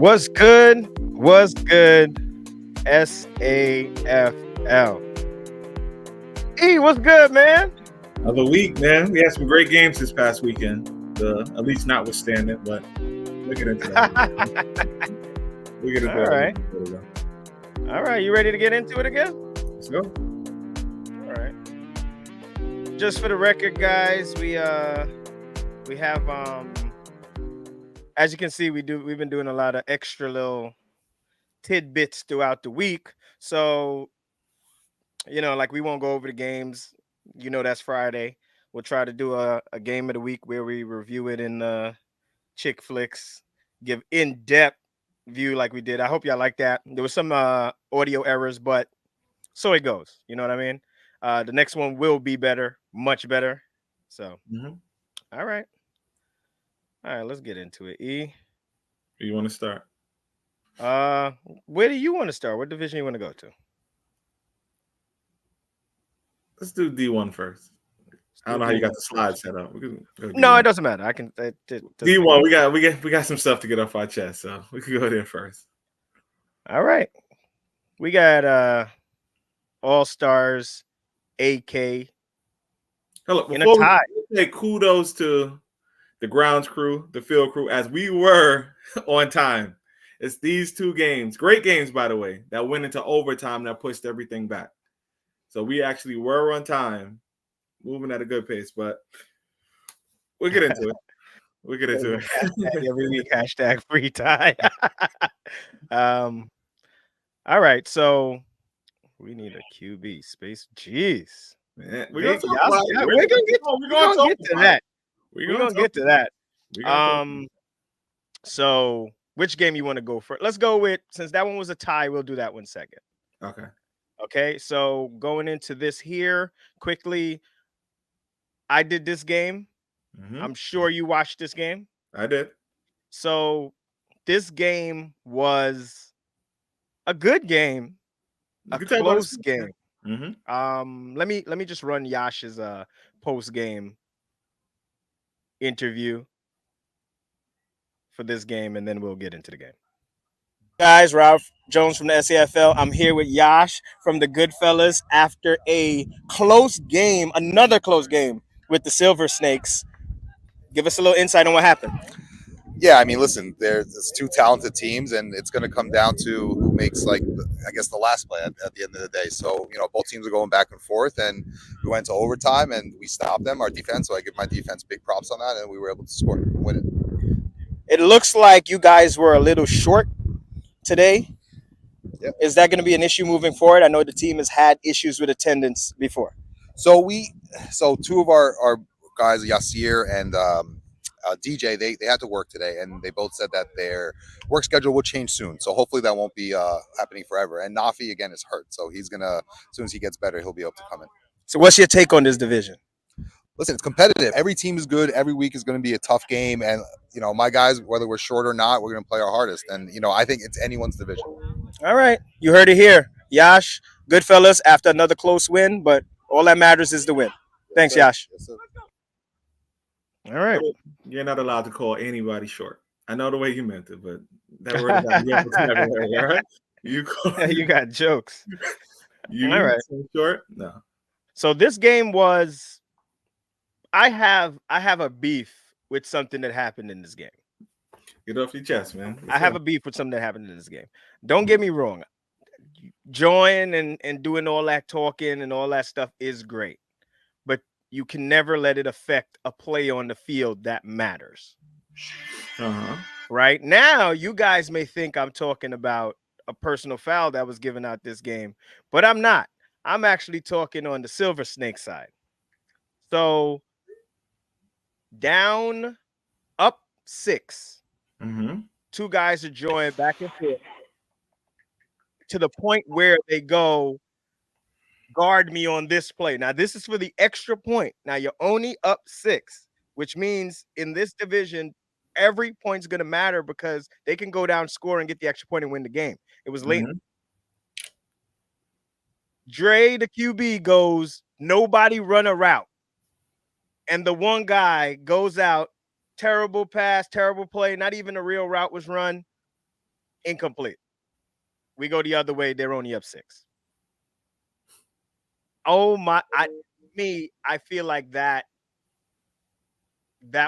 What's good? What's good? SAFL. What's good, man? Another week, man. We had some great games this past weekend. At least notwithstanding, but we'll get into that. We'll get into All that. right. All right. You ready to get into it again? Let's go. All right. Just for the record, guys, we have as you can see, we've been doing a lot of extra little tidbits throughout the week. So, like we won't go over the games. That's Friday. We'll try to do a game of the week where we review it in chick flicks, give in-depth view like we did. I hope y'all like that. There was some audio errors, but so it goes. You know what I mean? The next one will be better, much better. So, All right. All right, let's get into it. Who you want to start? Where do you want to start? What division you want to go to? Let's do D1 first. I don't know how you got the slide set up. No, it doesn't matter. I can D1. We got some stuff to get off our chest, so we can go there first. All right. We got All Stars, AK. Hello, before we say kudos to the grounds crew, the field crew, as we were on time. It's these two games, great games, by the way, that went into overtime that pushed everything back. So we actually were on time, moving at a good pace, but we'll get into it. We'll get into it. Every week, hashtag free tie. All right, so we need a QB space. Jeez. Man, we're gonna get to that. We're gonna get to that. So which game you want to go for? Let's go with, since that one was a tie, we'll do that one second. Okay, so going into this here quickly, I did this game. I'm sure you watched this game. I did. So this game was a good game, a close game. Let me just run Yash's post game interview for this game, and then we'll get into the game. Guys, Ralph Jones from the SAFL. I'm here with Yash from the Goodfellas after a close game, another close game with the Silver Snakes. Give us a little insight on what happened. Yeah, I mean, listen, there's two talented teams, and it's going to come down to who makes, the last play at the end of the day. So, both teams are going back and forth, and we went to overtime, and we stopped them, our defense. So I give my defense big props on that, and we were able to score and win it. It looks like you guys were a little short today. Yep. Is that going to be an issue moving forward? I know the team has had issues with attendance before. So two of our guys, Yasir and DJ, they had to work today, and they both said that their work schedule will change soon. So hopefully that won't be happening forever. And Nafi, again, is hurt. So he's going to, as soon as he gets better, he'll be able to come in. So what's your take on this division? Listen, it's competitive. Every team is good. Every week is going to be a tough game. And, my guys, whether we're short or not, we're going to play our hardest. And, I think it's anyone's division. All right. You heard it here. Yash, Goodfellas, after another close win, but all that matters is the win. Thanks, Yash. Yes, sir. All right. You're not allowed to call anybody short. I know the way you meant it, but that word is everywhere, right? You got jokes. All right. Short? No. So this game was, I have a beef with something that happened in this game. Get off your chest, man. I have a beef with something that happened in this game. Don't get me wrong. Join and doing all that talking and all that stuff is great. But you can never let it affect a play on the field that matters. Right? Now, you guys may think I'm talking about a personal foul that was given out this game, but I'm not. I'm actually talking on the Silver Snake side. So, down, up 6. Two guys are joined back and forth to the point where they go, guard me on this play. Now, this is for the extra point. Now, you're only up 6, which means in this division, every point's going to matter because they can go down, score, and get the extra point and win the game. It was late. Dre, the QB, goes, nobody run a route. And the one guy goes out, terrible pass, terrible play, not even a real route was run. Incomplete. We go the other way. They're only up 6. Oh my! I feel like that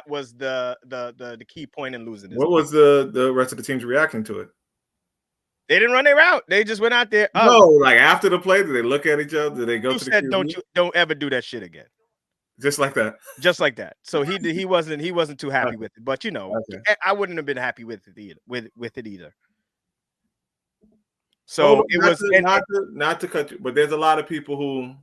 was the key point in losing this. What was the rest of the team's reaction to it? They didn't run their route. They just went out there. No, like after the play, did they look at each other? Did they go to the QB? Don't ever do that shit again. Just like that. Just like that. So he wasn't too happy with it. But I wouldn't have been happy with it either. So it was not to cut you, but there's a lot of people who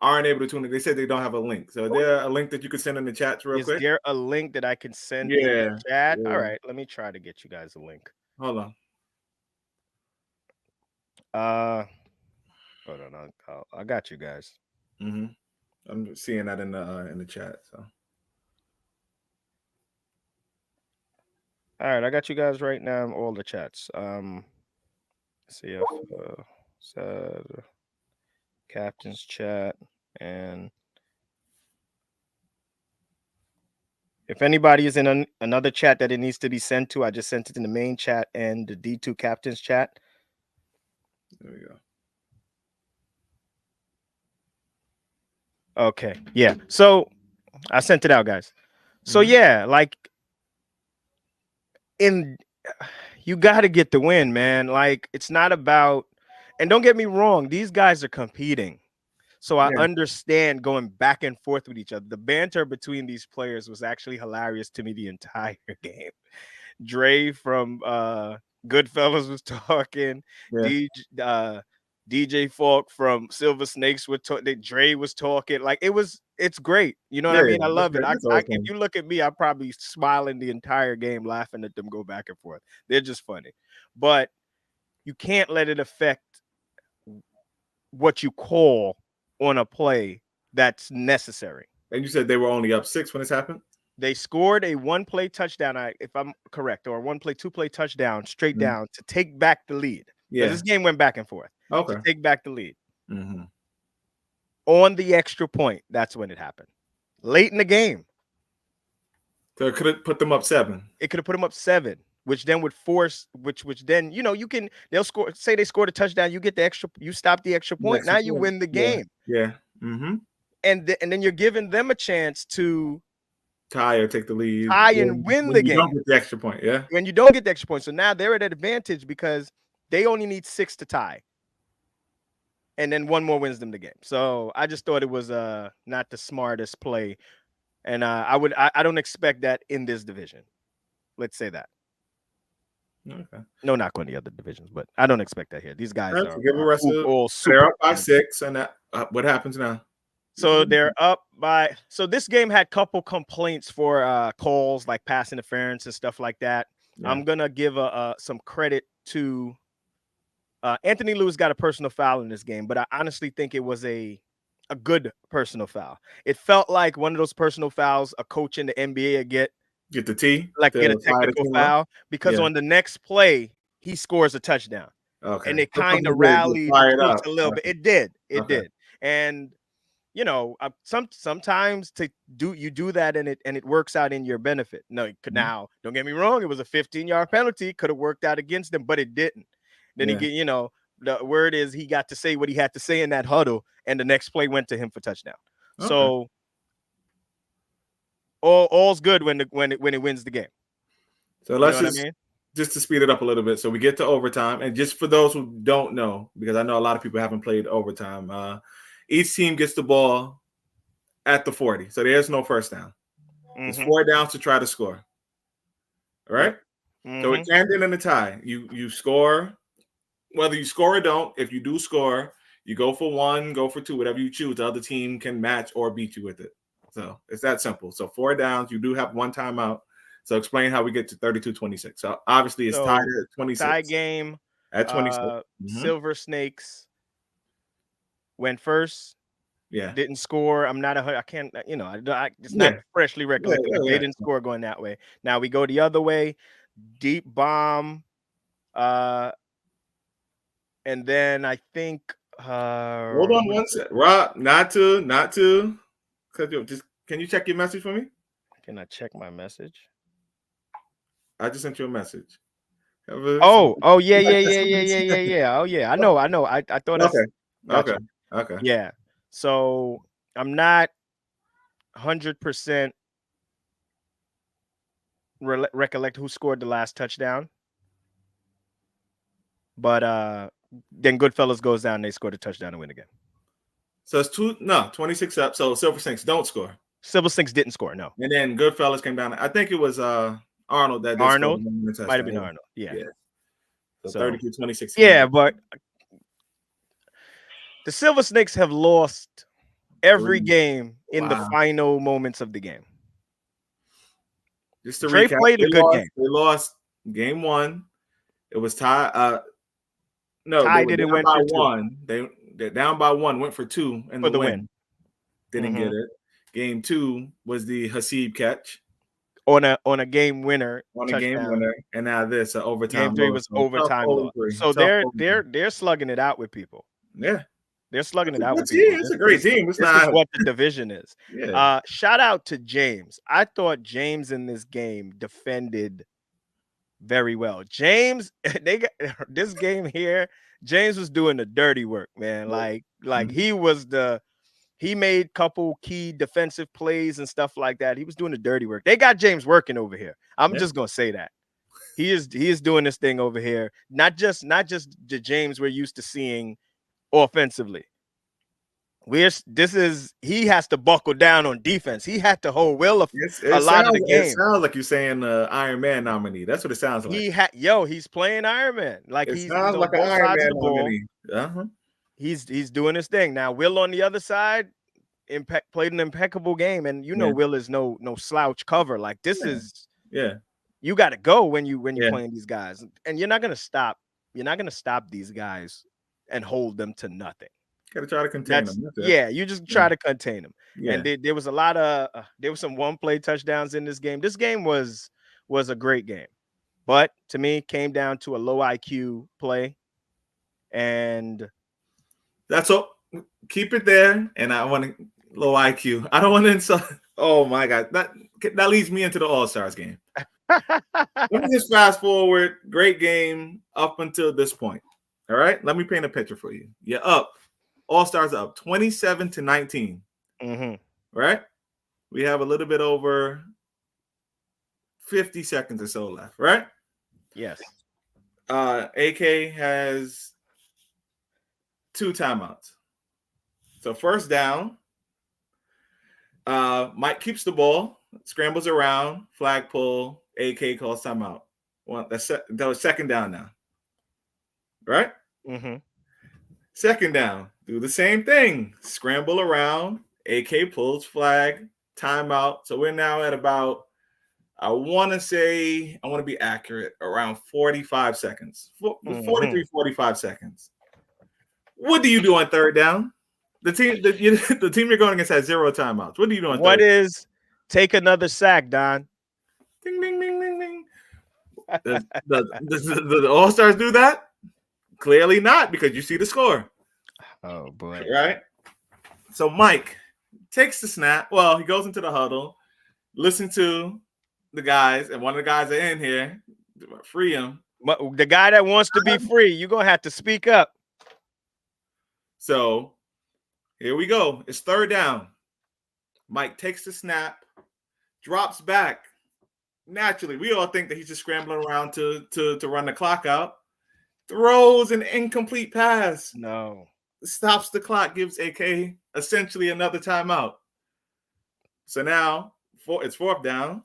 aren't able to tune in. They said they don't have a link. So is there a link that you can send in the chat real quick? Is there a link that I can send in the chat? Yeah. All right, let me try to get you guys a link. Hold on. Hold on. I got you guys. Mm-hmm. I'm seeing that in the chat. So. All right, I got you guys right now in all the chats. See if said captain's chat, and if anybody is in another chat that it needs to be sent to, I just sent it in the main chat and the D2 captain's chat. There we go. Okay, yeah. So I sent it out, guys. So yeah, like you got to get the win, man. Like it's not about, and don't get me wrong, these guys are competing. So I understand going back and forth with each other. The banter between these players was actually hilarious to me the entire game. Dre from Goodfellas was talking. DJ Falk from Silver Snakes would talk. Dre was talking. Like it's great. You know what I mean? I love it. If you look at me, I'm probably smiling the entire game, laughing at them go back and forth. They're just funny. But you can't let it affect what you call on a play that's necessary. And you said they were only up 6 when this happened? They scored a 1-play touchdown, if I'm correct, or a 1-play, 2-play touchdown straight down to take back the lead. Yeah. This game went back and forth. Okay. To take back the lead. Mm-hmm. On the extra point, that's when it happened. Late in the game. So it could have put them up 7. It could have put them up 7, which then would force, which then, they'll score, say they scored a touchdown, you get the extra, you stop the extra point. Now you win the game. Yeah. Mm-hmm. And then you're giving them a chance to tie or take the lead. Tie and win the game. You don't get the extra point, yeah. When you don't get the extra point. So now they're at an advantage because they only need 6 to tie. And then one more wins them the game. So I just thought it was not the smartest play. And I don't expect that in this division. Let's say that. Okay. No, not going to the other divisions, but I don't expect that here. These guys are all super. They're up by 6, and that what happens now? So they're up by. So this game had a couple complaints for calls like pass interference and stuff like that. Yeah. I'm gonna give some credit to Anthony Lewis got a personal foul in this game, but I honestly think it was a good personal foul. It felt like one of those personal fouls a coach in the NBA would get the T, like get a technical foul, because on the next play he scores a touchdown. Okay, and it kind of rallied a little bit. It did. It did. And sometimes you do that and it works out in your benefit. No, now don't get me wrong, it was a 15-yard penalty, could have worked out against them, but it didn't. Then he get, the word is he got to say what he had to say in that huddle, and the next play went to him for touchdown. Okay. So all's good when it wins the game. So let's just to speed it up a little bit. So we get to overtime, and just for those who don't know, because I know a lot of people haven't played overtime, each team gets the ball at the 40. So there's no first down. Mm-hmm. It's 4 downs to try to score. All right? Mm-hmm. So it can end in a tie. You score. Whether you score or don't, if you do score, you go for 1, go for 2, whatever you choose. The other team can match or beat you with it. So it's that simple. So 4 downs, you do have 1 timeout. So explain how we get to 32-26. So obviously it's tied at 26. Tie game at 26. Silver Snakes went first. Yeah. Didn't score. I'm not I can't, it's not freshly recollected. They didn't score going that way. Now we go the other way. Deep bomb. And then I think hold on one sec. Rob, not to cut you. Just can you check your message for me? Can I check my message? I just sent you a message. Oh, yeah. Oh, yeah. I know. I thought that's Okay. Okay. gotcha. Okay. Yeah. So I'm not 100% recollect who scored the last touchdown, but then Goodfellas goes down. They scored a touchdown to win again. So it's 26 up. So Silver Snakes don't score. Silver Snakes didn't score. No. And then Goodfellas came down. I think it was Arnold that did score Arnold the might have touchdown. been Arnold. Yeah. Yeah. So So 32-26. yeah, but the Silver Snakes have lost every 3. game in the Wow. final moments of the game. Just to Dre recap, played a good game. They lost game 1. It was tied. No, Ty they were didn't down win by for 2 1. They're down by 1, went for 2 in for the the win. win. Didn't get it. Game 2 was the Hasib catch on a game winner on a touchdown. game winner, and now this an overtime. Game 3 was overtime loss. So they're slugging it out with people. Yeah, they're slugging it out with team. people. It's a great team. This is what the division is. Yeah. Shout out to James. I thought James in this game defended very well. James, they got this game here. James was doing the dirty work, man. Like he made couple key defensive plays and stuff like that. He was doing the dirty work. They got James working over here. I'm just gonna say that he is doing this thing over here. Not just the James we're used to seeing offensively. He has to buckle down on defense. He had to hold Will a lot of the game. It sounds like you're saying Iron Man nominee. That's what it sounds like. He's playing Iron Man. Like it he's sounds on like both an Iron sides Man of the ball. nominee. He's doing his thing. Now Will on the other side played an impeccable game, and Will is no slouch cover. Like this is you got to go when you're playing these guys, and you're not gonna stop these guys and hold them to nothing. Got to try to contain them. Yeah, you just try to contain them. Yeah. And there was a lot of there was some one play touchdowns in this game. This game was a great game, but to me came down to a low IQ play, and that's all. Keep it there, and I want to low IQ. I don't want to insult. Oh my God, that leads me into the All-Stars game. Let me just fast forward. Great game up until this point. All right, let me paint a picture for you. You're up. All-Stars up 27-19. Mm-hmm. Right? We have a little bit over 50 seconds or so left, right? Yes. AK has 2 timeouts. So first down, Mike keeps the ball, scrambles around, flag pull, AK calls timeout. That was second down now. Right? Mm-hmm. Second down, do the same thing. Scramble around, AK pulls flag, timeout. So we're now at about, I want to be accurate, around 45 seconds. 43, 45 seconds. What do you do on third down? The team you're going against has 0 timeouts. What do you do on third down? Take another sack, Don? Ding, ding, ding, ding, ding. The All-Stars do that? Clearly not, because you see the score. Oh, boy. Right? So Mike takes the snap. Well, he goes into the huddle, listen to the guys, and one of the guys are in here. Free him. The guy that wants to be free, you're going to have to speak up. So here we go. It's third down. Mike takes the snap, drops back. Naturally, we all think that he's just scrambling around to run the clock out. Throws an incomplete pass. No. Stops the clock, gives AK essentially another timeout. So now it's fourth down.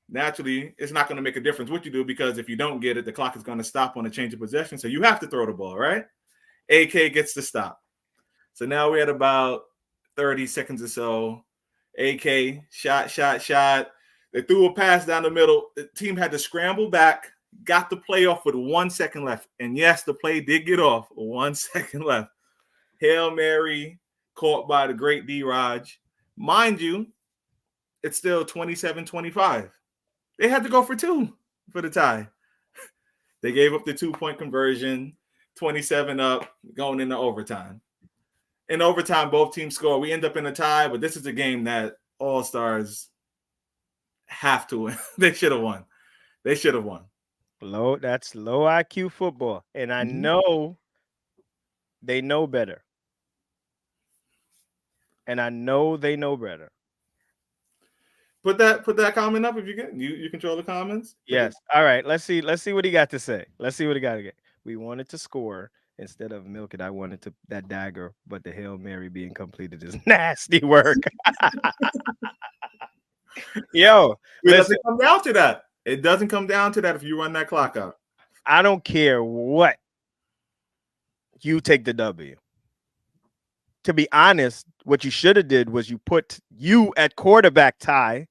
Naturally, it's not going to make a difference what you do, because if you don't get it, the clock is going to stop on a change of possession. So you have to throw the ball, right? AK gets the stop. So now we're at about 30 seconds or so. AK, shot. They threw a pass down the middle. The team had to scramble back, got the play off with 1 second left. And yes, the play did get off. 1 second left. Hail Mary caught by the great D-Raj. Mind you, it's still 27-25. They had to go for 2 for the tie. They gave up the 2-point conversion, 27 up, going into overtime. In overtime, both teams score. We end up in a tie, but this is a game that All-Stars have to win. They should have won. That's low IQ football, and I know they know better. And I know they know better. Put that comment up if you can. You control the comments. Yes. All right. Let's see what he got to say. Let's see what he got to get. We wanted to score instead of milk it. I wanted to that dagger, but the Hail Mary being completed is nasty work. Yo, It listen. doesn't come down to that. It doesn't come down to that if you run that clock out. I don't care what. You take the W. To be honest, what you should have did was you put you at quarterback, Ty,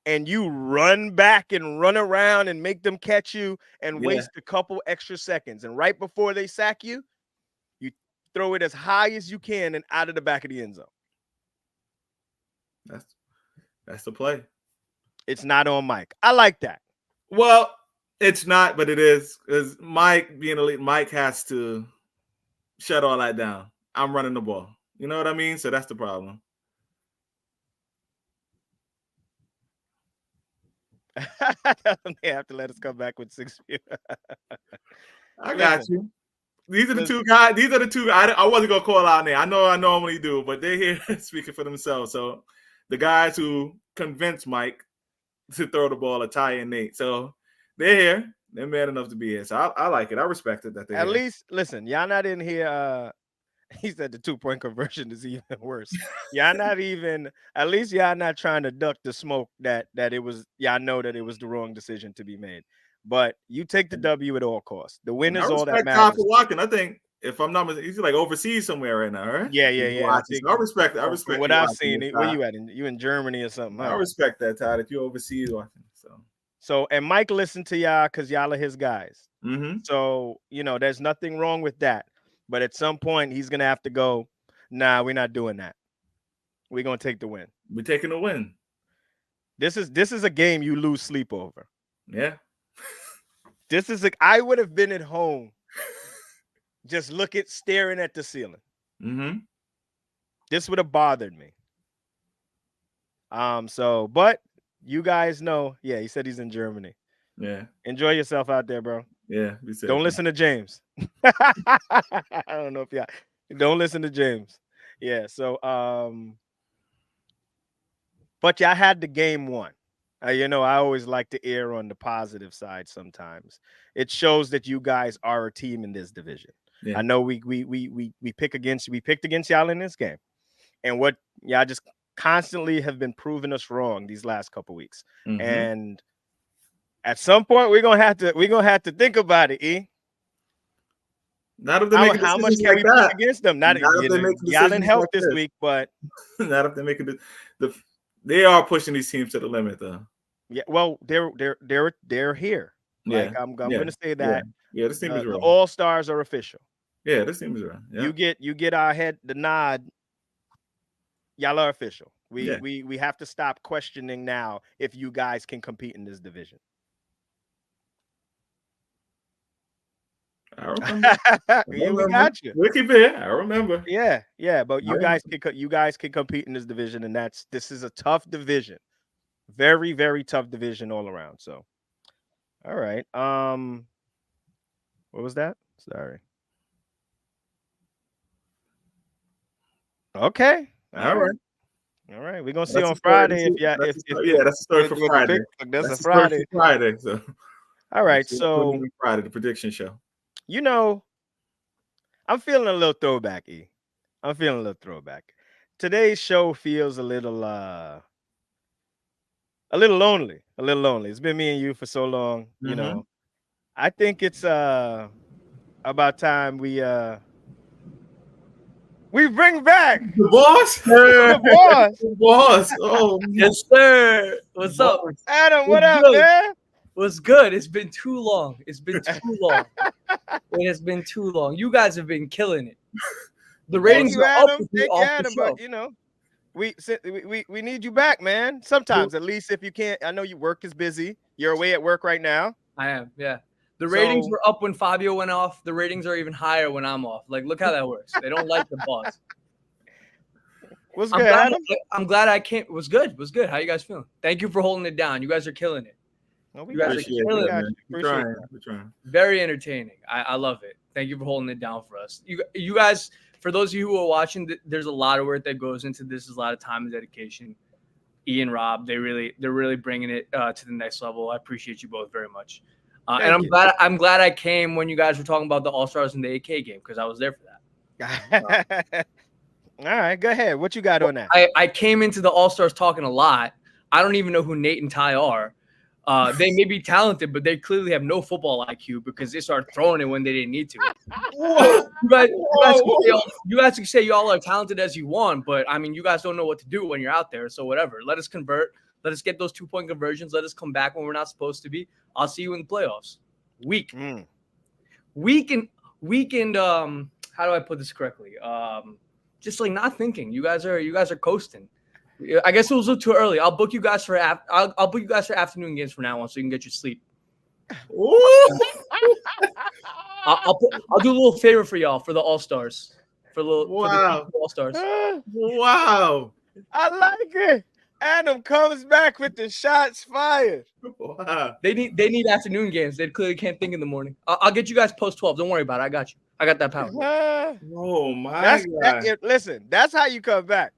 and you run back and run around and make them catch you and waste a couple extra seconds. And right before they sack you, you throw it as high as you can and out of the back of the end zone. That's the play. It's not on Mike. I like that. Well, it's not, but it is. Because Mike, being elite, Mike has to shut all that down. I'm running the ball. You know what I mean? So that's the problem. They have to let us come back with 6 views. I got you. These are the two guys. These are the two. I wasn't gonna call out there. I know I normally do, but they're here speaking for themselves. So the guys who convinced Mike to throw the ball are Ty and Nate. So they're here. They're man enough to be here. So I like it. I respect it that they're At here. least, listen, y'all not in here. He said the 2-point conversion is even worse. Y'all not even. At least y'all not trying to duck the smoke that it was. Y'all know that it was the wrong decision to be made. But you take the W at all costs. The win is all that matters. For walking, I think if I'm not mistaken, he's like overseas somewhere right now, right? Yeah. I respect. I respect what I've seen. Where you at? You in Germany or something? I respect that, Todd. If you're overseas watching, so and Mike listened to y'all because y'all are his guys. Mm-hmm. So there's nothing wrong with that. But at some point, he's gonna have to go. Nah, we're not doing that. We're gonna take the win. We're taking the win. This is a game you lose sleep over. Yeah. I would have been at home, just staring at the ceiling. Mm-hmm. This would have bothered me. But you guys know, yeah, he said he's in Germany. Yeah. Enjoy yourself out there, bro. Yeah. Don't listen to James. I don't know if y'all don't listen to James. Yeah. So, but y'all had the game won. I always like to err on the positive side sometimes. It shows that you guys are a team in this division. Yeah. I know we picked against y'all in this game. And what y'all just constantly have been proving us wrong these last couple weeks. Mm-hmm. And at some point we're gonna have to think about it, E. Not if they make how much can we push against them? Not if they make y'all didn't help this week, but not if they make it. They are pushing these teams to the limit, though. Yeah, well, they're here. Yeah, like, I'm going to say that. Yeah, this team is real. The All Stars are official. Yeah, this team is real. Yeah. You get our head the nod. Y'all are official. We have to stop questioning now if you guys can compete in this division. I remember. Yeah, we got you. We'll keep it here. I remember. Yeah, but you guys can compete in this division, and this is a tough division. Very, very tough division all around. So, all right. What was that? Sorry. Okay. All right. We're gonna see on Friday that's a story for Friday. That's a Friday. Friday. So, all right. So Friday, the prediction show. I'm feeling a little throwback. I'm feeling a little throwback. Today's show feels a little lonely. It's been me and you for so long. Mm-hmm. I think it's about time we bring back the boss. The boss. Oh yes, sir. What's up, Adam? What up, man? What's good? It's been too long. It has been too long. You guys have been killing it. The ratings are up. Thank you, Adam. But we need you back, man. Sometimes, at least if you can't. I know your work is busy. You're away at work right now. I am. Yeah. The ratings were up when Fabio went off. The ratings are even higher when I'm off. Like, look how that works. They don't like the boss. What's good, Adam? I'm glad I came. It was good. How you guys feeling? Thank you for holding it down. You guys are killing it. No, we You guys got are Appreciate you. We killing that, got it. man. you. We're Appreciate trying. that. We're trying. Very entertaining. I love it. Thank you for holding it down for us. You guys, for those of you who are watching, there's a lot of work that goes into this. There's a lot of time and dedication. Ian, Rob, they're really bringing it to the next level. I appreciate you both very much. And I'm glad I came when you guys were talking about the All-Stars in the AK game because I was there for that. All right, go ahead. What you got on that? I came into the All-Stars talking a lot. I don't even know who Nate and Ty are. They may be talented, but they clearly have no football IQ because they start throwing it when they didn't need to. You guys can say y'all are talented as you want, but I mean, you guys don't know what to do when you're out there. So whatever. Let us convert. Let us get those 2-point conversions. Let us come back when we're not supposed to be. I'll see you in the playoffs. Weak and how do I put this correctly? Just like not thinking. You guys are coasting. I guess it was a little too early. I'll book you guys for I'll book you guys for afternoon games from now on, so you can get your sleep. I'll do a little favor for y'all for the All-Stars. For the All-Stars. Wow. I like it. Adam comes back with the shots fired. Wow. They need afternoon games. They clearly can't think in the morning. I'll get you guys post 12. Don't worry about it. I got you. I got that power. Oh my God. Listen, that's how you come back.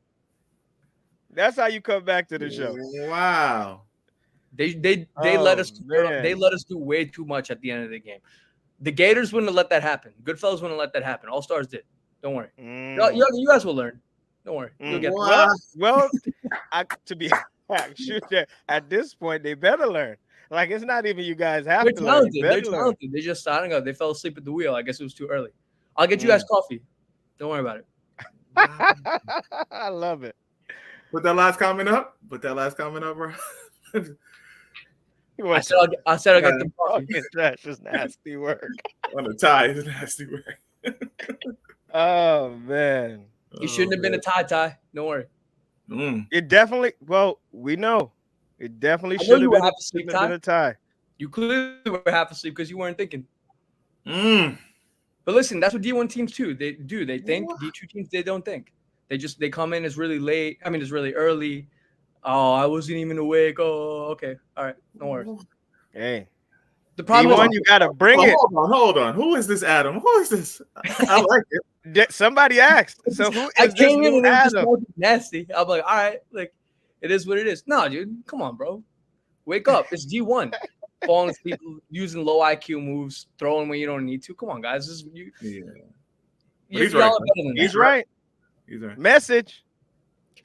That's how you come back to the show. Wow. They let us do way too much at the end of the game. The Gators wouldn't have let that happen. Goodfellas wouldn't let that happen. All Stars did. Don't worry. You guys will learn. Don't worry. You'll get well, to be sure, at this point they better learn. Like it's not even you guys have to learn. They're talented. They're just starting up. They fell asleep at the wheel. I guess it was too early. I'll get you guys coffee. Don't worry about it. I love it. Put that last comment up. Bro. I said I'll get them coffee. Trash is nasty work. On the tie is nasty work. Oh man. You shouldn't have been a tie. Don't worry. It definitely. Well, we know. It definitely should have been a tie. You clearly were half asleep because you weren't thinking. But listen, that's what D1 teams too. They do. They think. D2 teams, they don't think. They come in as really late. I mean, it's really early. Oh, I wasn't even awake. Oh, okay. All right. Don't worry. Hey. The problem is you gotta bring it. Hold on. Who is this Adam? Who is this? I like it. Somebody asked. So who is this new Adam? Nasty. I'm like, all right, like it is what it is. No, dude, come on, bro. Wake up. It's D1. Falling asleep, using low IQ moves, throwing when you don't need to. Come on, guys. This is you. Yeah. He's right. He's right. Message.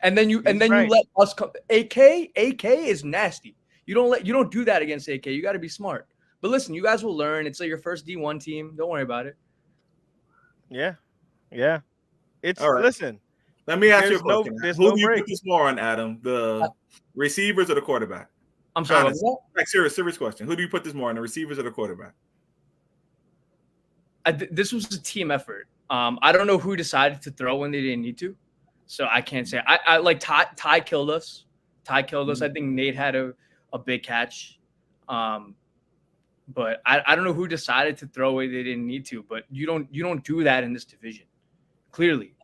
And then you let us come. AK is nasty. You don't do that against AK. You got to be smart. But listen, you guys will learn. It's like your first D1 team. Don't worry about it. Yeah. It's all right. Listen. Let me ask you a question. Who do you put this more on, Adam? The receivers or the quarterback? I'm sorry. Like serious question. Who do you put this more on, the receivers or the quarterback? This was a team effort. I don't know who decided to throw when they didn't need to, so I can't say. I like Ty killed us. Ty killed us. I think Nate had a big catch. But I don't know who decided to throw away they didn't need to. But you don't do that in this division. Clearly,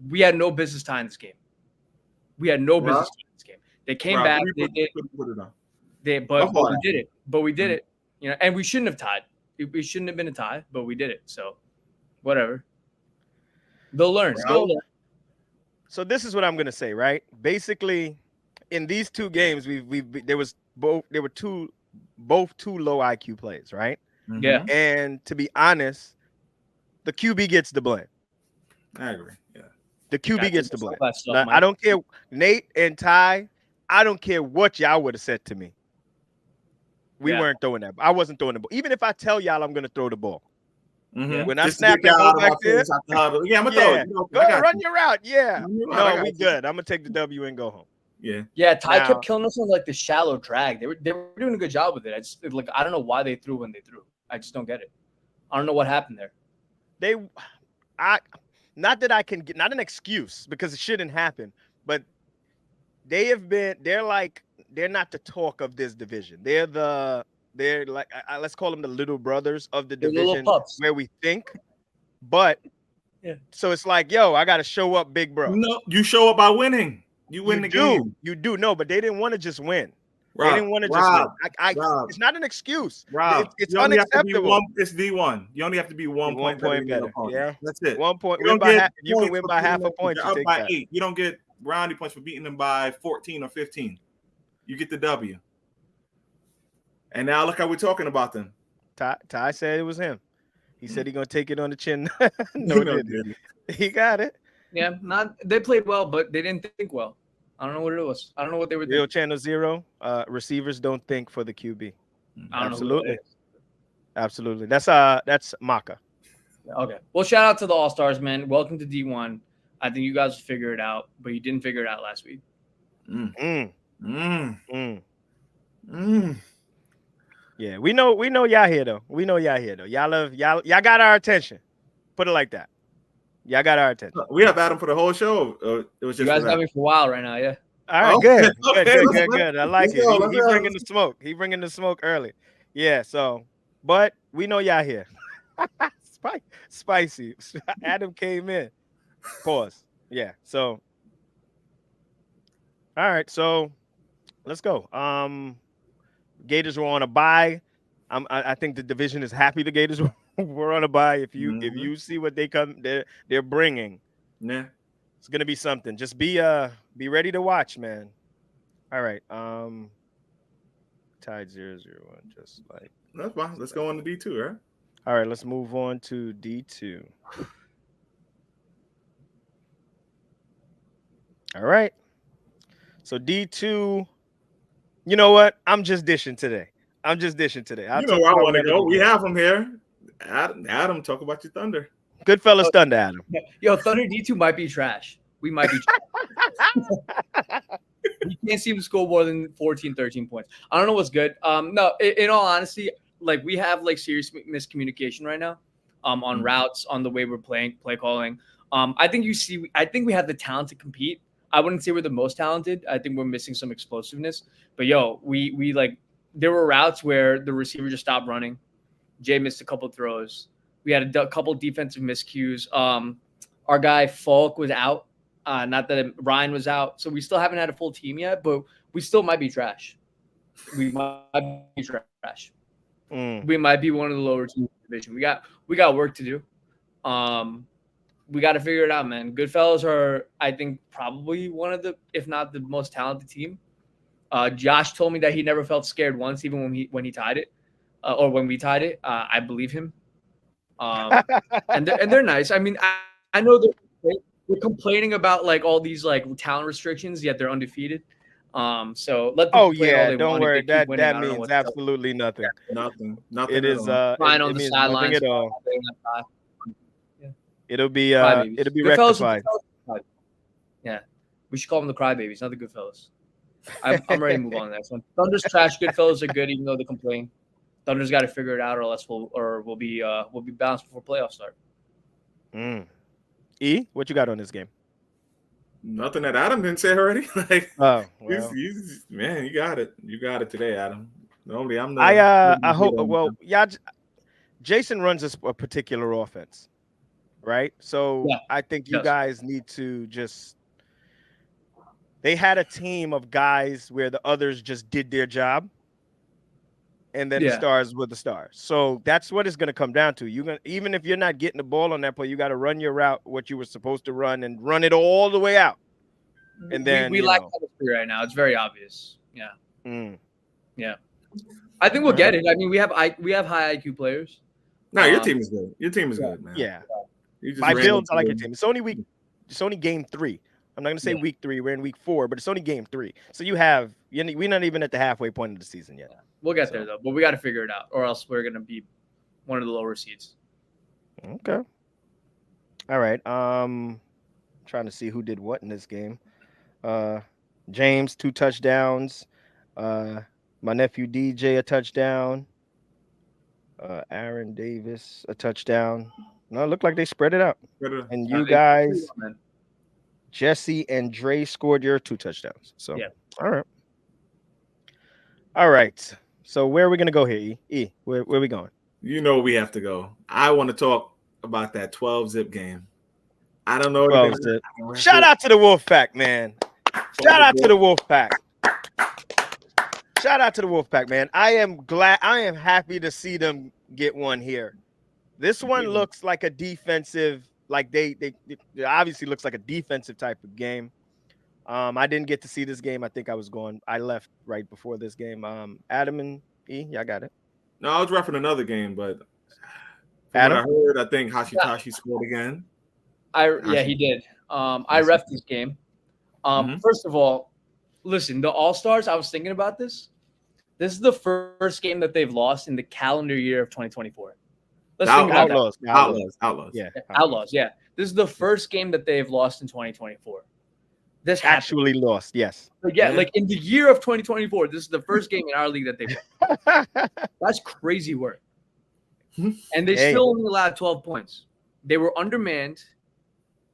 we had no business tying this game. We had no business tying this game. They came back. They did. But we did it. But we did it. You know, and we shouldn't have tied. We shouldn't have been a tie, but we did it. So, whatever. They'll learn. So this is what I'm gonna say, right? Basically, in these two games, there were both two low IQ plays, right? Yeah. And to be honest, the QB gets the blame. I agree. Yeah. The QB gets the blame. I don't care, Nate and Ty. I don't care what y'all would have said to me. We weren't throwing that. I wasn't throwing the ball. Even if I tell y'all I'm going to throw the ball. When I snap it back there, I'm going to throw it. Go run your route. Yeah. No, we good. I'm going to take the W and go home. Yeah. Ty kept killing us on like the shallow drag. They were doing a good job with it. I don't know why they threw when they threw. I just don't get it. I don't know what happened there. Not that I can get, not an excuse because it shouldn't happen, but they're not the talk of this division. They're like, let's call them the little brothers of the division where we think. But so it's like, yo, I got to show up, big bro. No, you show up by winning. You win the game. You do. No, but they didn't want to just win. They didn't want to just win. It's not an excuse. It's unacceptable. It's D1. You only have to be 1 point better. Yeah, that's it. 1 point. You can win by half a point. You take by that. 8. You don't get brownie points for beating them by 14 or 15. You get the W. And now look how we're talking about them. Ty said it was him. He said he's gonna take it on the chin. No, didn't. He got it. Yeah, they played well, but they didn't think well. I don't know what it was. I don't know what they were doing. Real Channel Zero. Receivers don't think for the QB. Absolutely. That's Maka. Okay. Well, shout out to the All-Stars, man. Welcome to D1. I think you guys will figure it out, but you didn't figure it out last week. Yeah, we know y'all here though. Y'all got our attention. Put it like that. Y'all got our attention. We have Adam for the whole show. It was just you guys got me for a while right now, yeah. All right, good. I like it. He bringing the smoke. He bringing the smoke early. Yeah. So, but we know y'all here. Spicy. Adam came in. Pause. Yeah. So, all right. So, let's go. Gators were on a bye. I think the division is happy the Gators were on a bye. If you see what they're bringing, yeah, it's gonna be something. Just be ready to watch, man. All right. Tied 0-0-1, just like that's fine. Let's go on to D2, right? All right, let's move on to D2. All right. So D2. You know what? I'm just dishing today. I'll you know where I want to go. We have him here. Adam, talk about your Thunder. Goodfellas Thunder, Adam. Yo, Thunder D2 might be trash. We might be trash. You can't see him score more than 14, 13 points. I don't know what's good. No, in all honesty, like we have like serious miscommunication right now on routes, on the way we're play calling. I think we have the talent to compete. I wouldn't say we're the most talented. I think we're missing some explosiveness. But yo, we like there were routes where the receiver just stopped running. Jay missed a couple throws. We had a couple defensive miscues. Our guy Falk was out. Not that Ryan was out. So we still haven't had a full team yet, but we still might be trash. We might be trash. We might be one of the lower teams in the division. We got work to do. We got to figure it out, man. Goodfellas are, I think, probably one of the, if not the most talented team. Josh told me that he never felt scared once, even when he tied it, or when we tied it. I believe him. And they're nice. I mean, I know they're complaining about like all these like talent restrictions, yet they're undefeated. So let them complain all they don't want. worry. That means absolutely nothing. Nothing. It is fine on the sidelines at all. Yeah. It'll be rectified. Yeah, we should call them the crybabies, not the Goodfellas. I'm ready to move on to the next one. Thunder's trash. Goodfellas are good, even though they complain. Thunder's got to figure it out, or else we'll be bounced before playoffs start. E, what you got on this game? Nothing that Adam didn't say already. Like, oh, well. Man, you got it. You got it today, Adam. Normally, I'm the. I hope. Well, yeah. Jason runs a particular offense, right? So yeah, I think you guys need to just. They had a team of guys where the others just did their job, and then the stars were the stars. So that's what it's going to come down to. Even if you're not getting the ball on that play, you got to run your route, what you were supposed to run, and run it all the way out. And then we lack chemistry right now. It's very obvious. Yeah. Yeah. I think we'll get it. I mean, we have high IQ players. No, your team is good. Your team is good, man. Yeah. By builds, I like your team. It's only game 3. I'm not going to say week 3. We're in week 4, but it's only game 3. So we're not even at the halfway point of the season yet. We'll get there, though. But we got to figure it out, or else we're going to be one of the lower seeds. Okay. All right. Trying to see who did what in this game. James, 2 touchdowns. My nephew DJ, a touchdown. Aaron Davis, a touchdown. No, it looked like they spread it out. And you guys, Jesse and Dre scored your 2 touchdowns. So, All right. So where are we going to go here, E? Where are we going? You know we have to go. I want to talk about that 12-zip game. I don't know. Shout out to the Wolfpack, man. Shout out to the Wolfpack. Shout out to the Wolfpack, man. I am happy to see them get one here. This one looks like a defensive, like they obviously looks like a defensive type of game. I didn't get to see this game. I left right before this game. Adam and E, y'all got it. No, I was referencing another game, but from Adam? what I heard, I think Hashitashi scored again. Yeah, he did. I ref this game. First of all, listen, the All-Stars, I was thinking about this. This is the first game that they've lost in the calendar year of 2024. Let's think about Outlaws. Yeah. Outlaws, yeah. This is the first game that they've lost in 2024. This actually lost, yes. Like in the year of 2024, this is the first game in our league that they've won. That's crazy work. And they still only allowed 12 points. They were undermanned,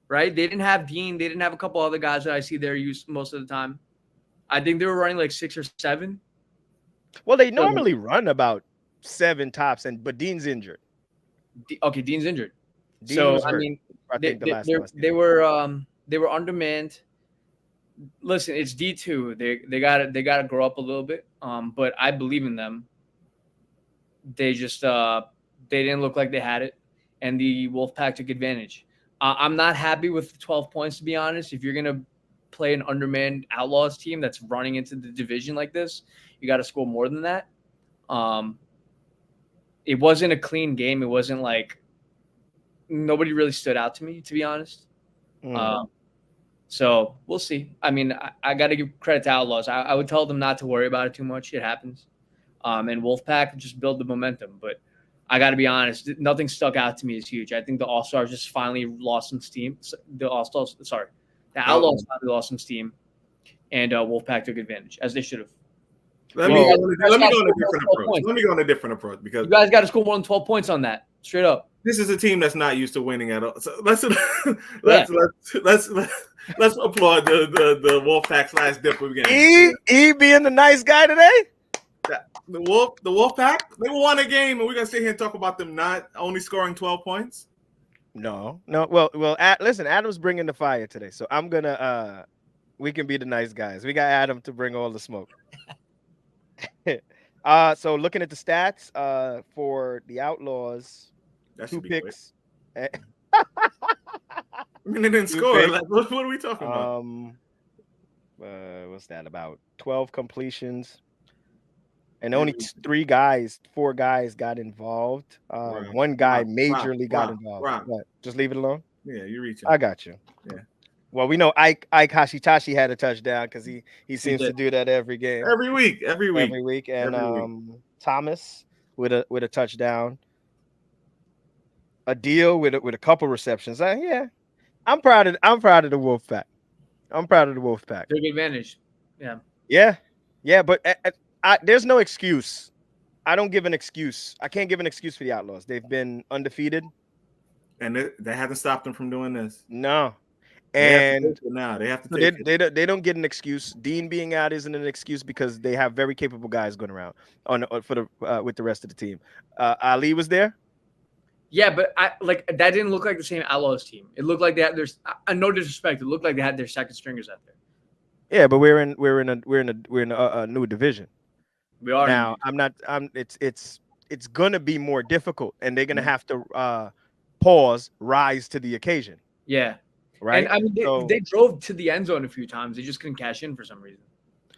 right? They didn't have Dean. They didn't have a couple other guys that I see there used most of the time. I think they were running like 6 or 7. Well, they normally run about 7 tops, but Dean's injured. Okay, Dean's injured. Dean was hurt, they were undermanned. Listen, it's D2. They gotta grow up a little bit. But I believe in them. They just they didn't look like they had it, and the Wolfpack took advantage. I'm not happy with the 12 points, to be honest. If you're gonna play an undermanned Outlaws team that's running into the division like this, you got to score more than that. It wasn't a clean game. It wasn't like nobody really stood out to me, to be honest. So we'll see. I mean, I got to give credit to Outlaws. I would tell them not to worry about it too much. It happens. And Wolfpack just build the momentum. But I got to be honest, nothing stuck out to me as huge. I think the All-Stars just finally lost some steam. The Outlaws finally lost some steam. And Wolfpack took advantage, as they should have. Let me go on a different approach because you guys got to score more than 12 points on that. Straight up. This is a team that's not used to winning at all. So let's applaud the Wolfpack's last dip game. E being the nice guy today. The Wolfpack, they won a game, and we're gonna sit here and talk about them not only scoring 12 points. No. Well. Listen, Adam's bringing the fire today, so I'm gonna. We can be the nice guys. We got Adam to bring all the smoke. So looking at the stats, for the Outlaws, 2 picks. I mean, they didn't score. Like, what are we talking about? What's that? About 12 completions, and only 4 guys got involved. One guy majorly got involved. What? Just leave it alone. Yeah, you're reaching. I got you. Yeah. Well, we know Ike Hashitashi had a touchdown because he seems to do that every game. Every week. And Thomas with a touchdown. A deal with a couple receptions. I'm proud of the Wolfpack. Big advantage. Yeah. But there's no excuse. I don't give an excuse. I can't give an excuse for the Outlaws. They've been undefeated, and they haven't stopped them from doing this. No. And now they have to. They don't get an excuse. Dean being out isn't an excuse because they have very capable guys going around with the rest of the team. Ali was there. Yeah, but that didn't look like the same Outlaws team. It looked like they had no disrespect. It looked like they had their second stringers out there. Yeah, but we're in a new division. We are now. It's gonna be more difficult, and they're gonna have to rise to the occasion. Yeah. Right. And I mean, they drove to the end zone a few times. They just couldn't cash in for some reason.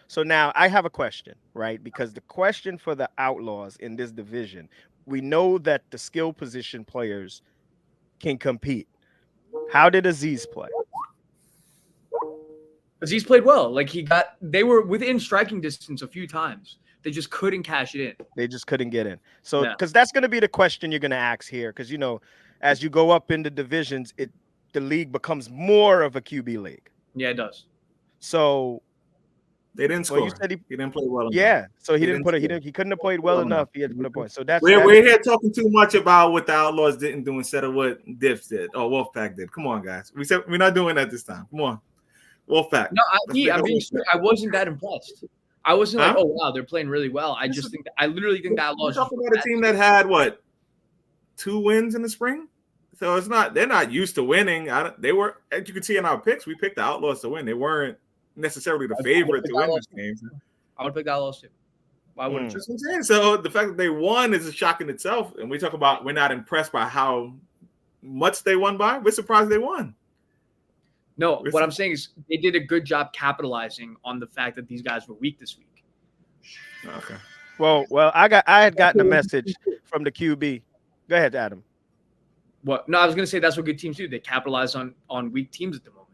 So now I have a question, right? Because the question for the Outlaws in this division, we know that the skill position players can compete. How did Aziz play? Aziz played well. Like they were within striking distance a few times. They just couldn't cash it in. They just couldn't get in. So because that's going to be the question you're going to ask here, because as you go up in the divisions, the league becomes more of a QB league. Yeah, it does. So they didn't score. You said he didn't play well enough. Yeah, so he couldn't have played well enough. He had to put a point. So we're here talking too much about what the Outlaws didn't do instead of what Diffs did or Wolfpack did. Come on, guys. We said we're not doing that this time. Come on, Wolfpack. No, I wasn't that impressed. I wasn't like, oh wow, they're playing really well. I literally think that Outlaws. We're talking about a team that had 2 wins in the spring. So they're not used to winning. They were, as you can see in our picks, we picked the Outlaws to win. They weren't necessarily the favorite to win this game. I would pick the Outlaws too. Why wouldn't you? That's what I'm saying. So the fact that they won is a shock in itself. And we talk about we're not impressed by how much they won by. We're surprised they won. No, what I'm saying is they did a good job capitalizing on the fact that these guys were weak this week. Okay. Well, I had gotten a message from the QB. Go ahead, Adam. What? No, I was going to say that's what good teams do. They capitalize on weak teams at the moment.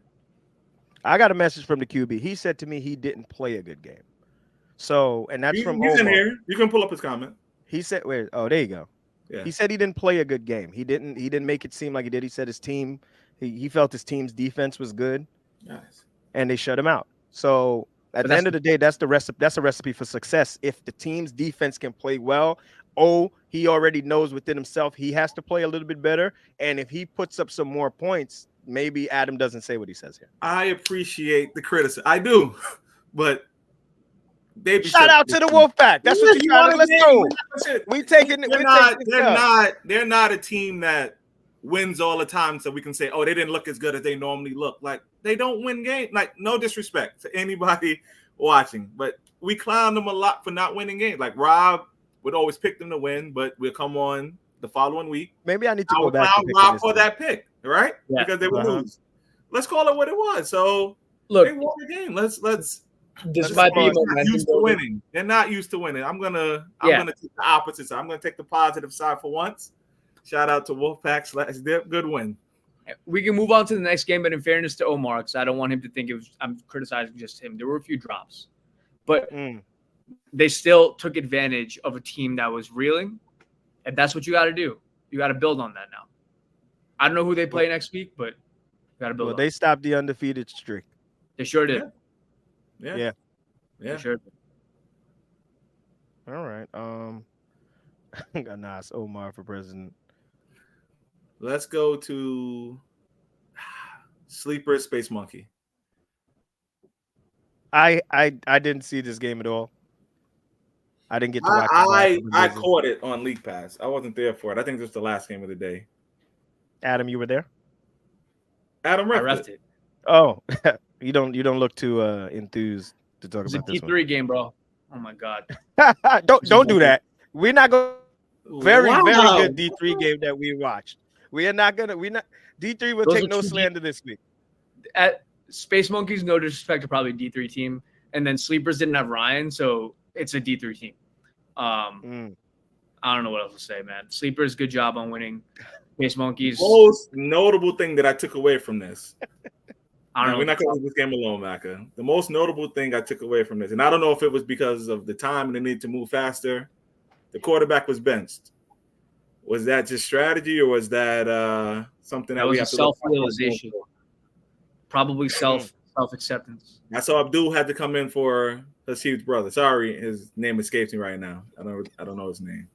I got a message from the QB. He said to me he didn't play a good game. So, and that's from he's in Omar. here. You can pull up his comment. He said, "Wait, oh, there you go." Yeah. He said he didn't play a good game. He didn't make it seem like he did. He said his team, he felt his team's defense was good, Nice. and they shut him out. So at the end of the day, that's the recipe. That's a recipe for success. If the team's defense can play well, he already knows within himself he has to play a little bit better. And if he puts up some more points, maybe Adam doesn't say what he says here. I appreciate the criticism. I do, but shout out to the Wolfpack. That's what you got. Let's go. We taking it. They're not a team that wins all the time, so we can say, oh, they didn't look as good as they normally look. Like they don't win games. Like no disrespect to anybody watching, but we clown them a lot for not winning games. Like Rob would always pick them to win, but we'll come on the following week. Maybe I need to go back and Rob for that pick, right? Yeah. Because they would lose. Let's call it what it was. So look, they won the game. Let's. This might be not used to winning. They're not used to winning. I'm gonna take the opposite side. I'm gonna take the positive side for once. Shout out to Wolfpack. Good win. We can move on to the next game, but in fairness to Omar, because I don't want him to think I'm criticizing just him. There were a few drops, but they still took advantage of a team that was reeling, and that's what you got to do. You got to build on that now. I don't know who they play next week, but you got to build. Well, they stopped the undefeated streak. They sure did. Yeah. Sure. All right. Got nice Omar for president. Let's go to Sleeper Space Monkey. I didn't see this game at all. I didn't get to watch it. I caught it on League Pass. I wasn't there for it. I think this was the last game of the day. Adam, you were there? Adam refed it. Oh, you don't look too enthused to talk about this one. It's a D3 game, bro. Oh my god. don't do that. We're not going. Very good D3 game that we watched. We're not D3 will take no slander this week. At Space Monkeys, no disrespect to probably D3 team, and then Sleepers didn't have Ryan, so it's a D3 team. I don't know what else to say, man. Sleepers, good job on winning. Space Monkeys. Most notable thing that I took away from this. I don't know. We're not going to leave this game alone, Maka. The most notable thing I took away from this, and I don't know if it was because of the time and the need to move faster. The quarterback was benched. Was that just strategy, or was that something that we have to self-realization? Probably self-acceptance. I saw Abdul had to come in for Hasib's brother. Sorry, his name escapes me right now. I don't know his name,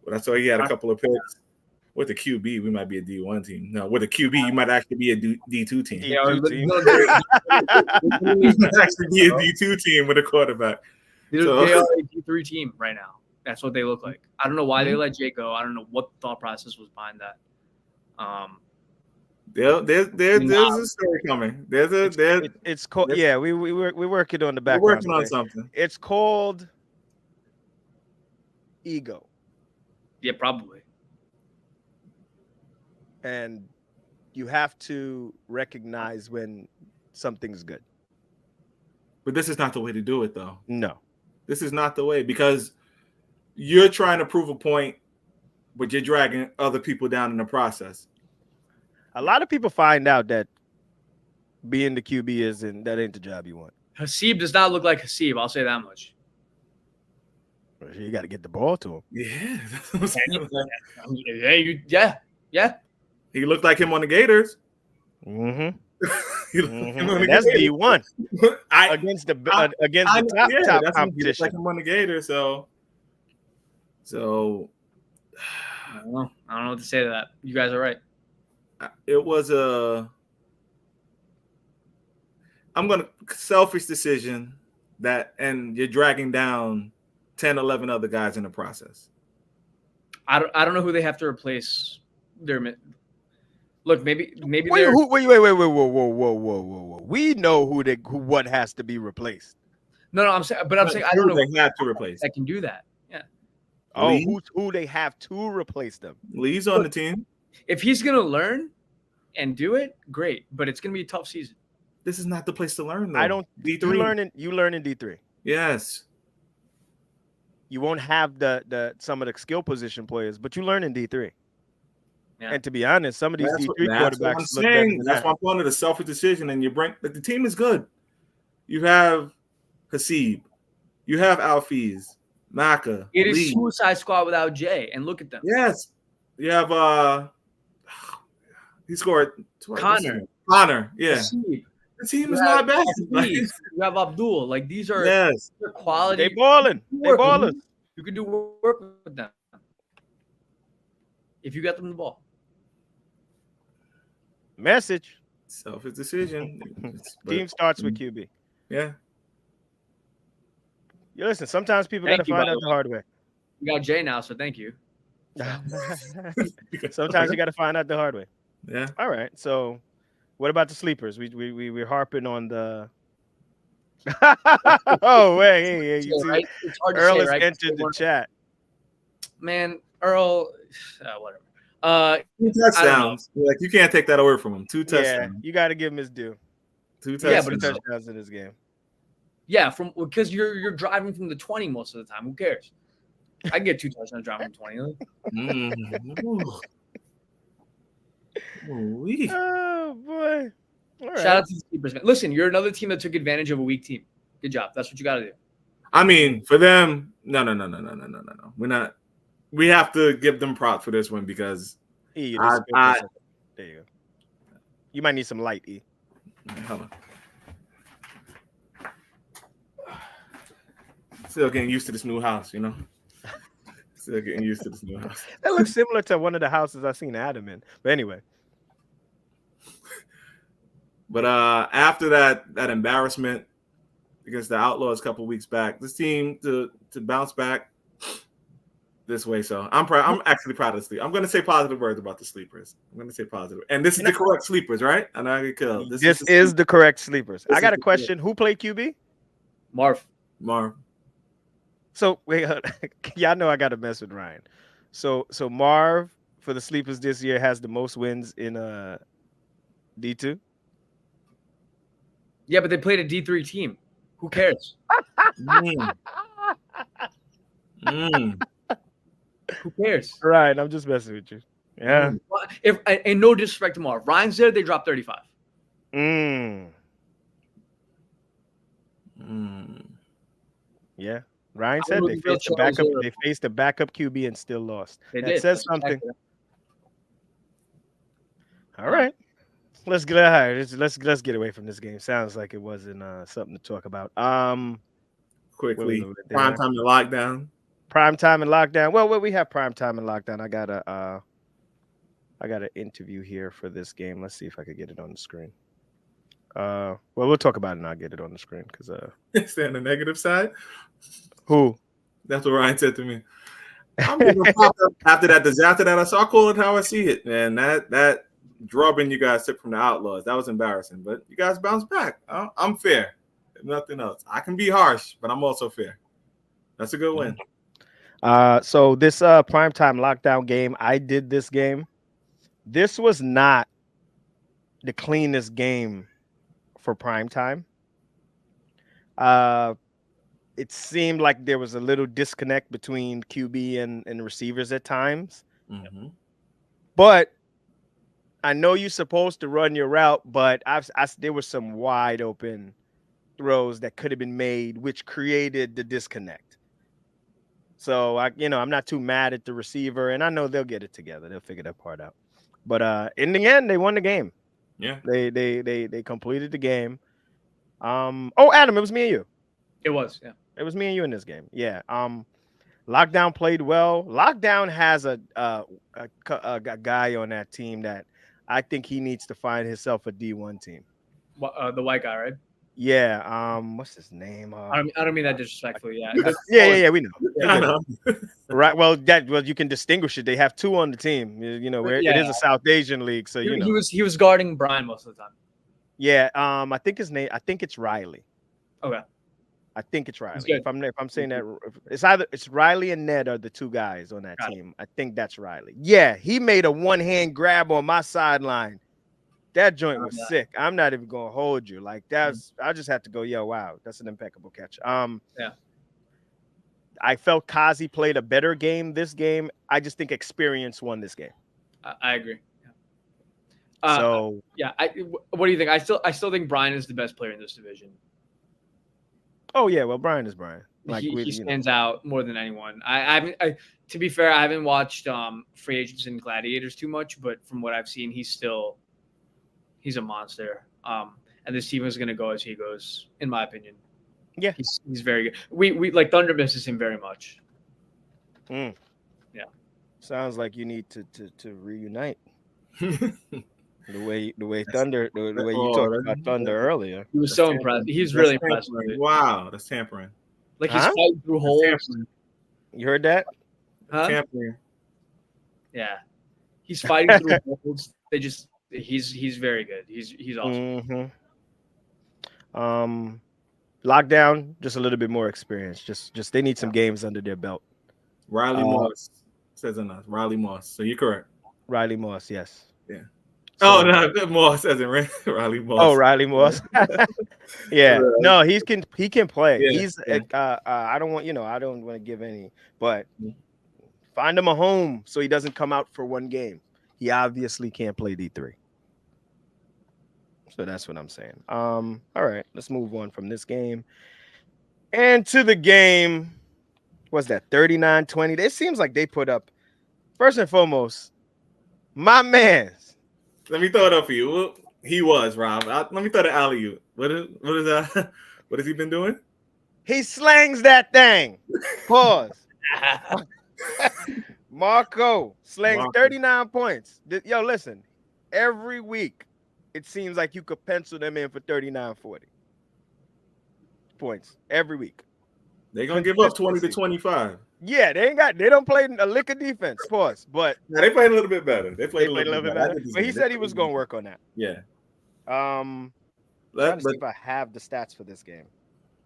but I saw he had a couple of picks. With the QB, we might be a D1 team. No, with a QB, you might actually be a D2 team. Yeah, you might actually be a D2 team with a quarterback. They are a D3 team right now. That's what they look like. I don't know why they let Jay go. I don't know what the thought process was behind that. There's a story coming. It's called. Yeah, we're working on the background. We're working on something. It's called ego. Yeah, probably. And you have to recognize when something's good. But this is not the way to do it, though. No. This is not the way, because you're trying to prove a point, but you're dragging other people down in the process. A lot of people find out that being the QB that ain't the job you want. Hasib does not look like Hasib. I'll say that much. You got to get the ball to him. Yeah. That's what I'm saying. Yeah. He looked like him on the Gators. Mm-hmm. That's D1 against the top competition. Like him on the Gators, so I don't know what to say to that. You guys are right. It was selfish decision and you're dragging down 10, 11 other guys in the process. I don't know who they have to replace. Look, maybe. Wait, whoa. We know what has to be replaced. No, I'm saying, but I'm saying I don't know. They have to replace. That can do that. Yeah. Oh, who they have to replace them? Lee's on the team. If he's gonna learn and do it, great. But it's gonna be a tough season. This is not the place to learn, though. I don't. D3. You learn in D3. Yes. You won't have the some of the skill position players, but you learn in D3. Yeah. And to be honest, some of these D3 quarterbacks look better than that's why I'm calling it a selfish decision. And you bring the team is good. You have Hasib, you have Alfiz, Maka. It is Suicide Squad without Jay, and look at them. Yes, you have he scored Connor. Yeah, Hasib. the team is not bad. You have Abdul. Like these are quality. They balling. They ballers. You can do work with them if you get them the ball. Message. Selfish decision. Team starts with QB. Yeah. You listen. Sometimes people got to find out the hard way. You got Jay now, so thank you. Sometimes you got to find out the hard way. Yeah. All right. So, what about the sleepers? We're harping on the. Oh wait, hey, you see, right? It's hard to Earl say, has right? entered the chat. Man, Earl, whatever. 2 touchdowns. Like you can't take that away from him. 2 touchdowns. Yeah, you got to give him his due. 2 touchdowns. Yeah, but touchdowns in this game. Yeah, because you're driving from the 20 most of the time. Who cares? I get 2 touchdowns driving from 20. Oh boy! All right. Shout out to the sleepers, man. Listen, you're another team that took advantage of a weak team. Good job. That's what you got to do. I mean, for them, no. We're not. We have to give them props for this one because there you go. You might need some light, E. Hold on. Still getting used to this new house, you know. Still getting used to this new house. That looks similar to one of the houses I've seen Adam in. But anyway. But after that embarrassment against the Outlaws a couple weeks back, this team to bounce back this way. So I'm actually proud of the sleep. I'm going to say positive words about the sleepers. I'm going to say positive. And this is the correct sleepers, right? And I get killed. This is the correct sleepers. I got a question. Who played QB? Marv. So wait, y'all know I got to mess with Ryan. So Marv for the sleepers this year has the most wins in D2. Yeah, but they played a D3 team. Who cares? Who cares? Right, I'm just messing with you. Yeah. If and no disrespect to Marv, Ryan's there. They dropped 35. Yeah. Ryan said they faced a backup QB and still lost. That says something. All right. Let's get away from this game. Sounds like it wasn't something to talk about. Quickly. Prime time and lockdown. Prime time and lockdown. Well, we have prime time and lockdown. I got an interview here for this game. Let's see if I could get it on the screen. Well, we'll talk about it and I'll get it on the screen because is that on the negative side? Who? That's what Ryan said to me. I'm gonna pop up after that disaster that I saw. I call it how I see it, man. That drubbing you guys took from the Outlaws, that was embarrassing. But you guys bounced back. I'm fair. If nothing else, I can be harsh, but I'm also fair. That's a good win. So this primetime lockdown game, I did this game. This was not the cleanest game for primetime. It seemed like there was a little disconnect between QB and receivers at times. But I know you're supposed to run your route, but there were some wide open throws that could have been made, which created the disconnect. So I'm not too mad at the receiver, and I know they'll get it together. They'll figure that part out. But in the end, they won the game. Yeah, they completed the game. Oh, Adam, it was me and you. It was, yeah. It was me and you in this game. Yeah. Lockdown played well. Lockdown has a guy on that team that I think he needs to find himself a D1 team. The white guy, right? Yeah. What's his name? I don't mean that disrespectfully. Yeah. Yeah. We know. Right. Well, you can distinguish it. They have 2 on the team. It is a South Asian league, so he was guarding Brian most of the time. Yeah. I think his name. I think it's Riley. Okay. I think it's Riley. good. If I'm saying that, it's Riley and Ned are the two guys on that team. I think that's Riley. Yeah, he made a one-hand grab on my sideline. That joint was sick. I'm not even gonna hold you. Like that's, I just have to go, yo, wow, that's an impeccable catch. Yeah. I felt Kazi played a better game this game. I just think experience won this game. I agree. So yeah, what do you think? I still think Brian is the best player in this division. Oh yeah, well Brian is Brian. Like he stands out more than anyone. I to be fair, I haven't watched Free Agents and Gladiators too much, but from what I've seen, he's a monster. And this team is going to go as he goes, in my opinion. Yeah, he's very good. We like Thunder misses him very much. Yeah, sounds like you need to reunite. The way Thunder, the way you talked about Thunder earlier. He was so impressed. He was really impressed with it. Wow, that's tampering. Like he's fighting through holes. You heard that? Tampering. Yeah, he's fighting through holes. He's very good. He's awesome. Lockdown, just a little bit more experience. Just they need some games under their belt. Riley Moss says on us. Riley Moss. So you're correct. Riley Moss, yes. Yeah. So, no, Moss as in Riley Moss. Oh, Riley Moss. Yeah. No, he can play. Yeah, He's I don't want to give any, but find him a home so he doesn't come out for one game. He obviously can't play D3. So that's what I'm saying. All right, let's move on from this game. And to the game, what's that, 39-20? It seems like they put up, first and foremost, my man. Let me throw it up for you. He was, Rob. Let me throw the alley-oop. What is that? What has he been doing? He slangs that thing. Pause. Marco slangs 39 points. Yo, listen, every week, it seems like you could pencil them in for 39-40 points every week. They're gonna give up 20-25. Yeah, they don't play a lick of defense. Pause. But no, they played a little bit better. They played a little bit better. But he said he was gonna work on that. Yeah. Trying to see if I have the stats for this game.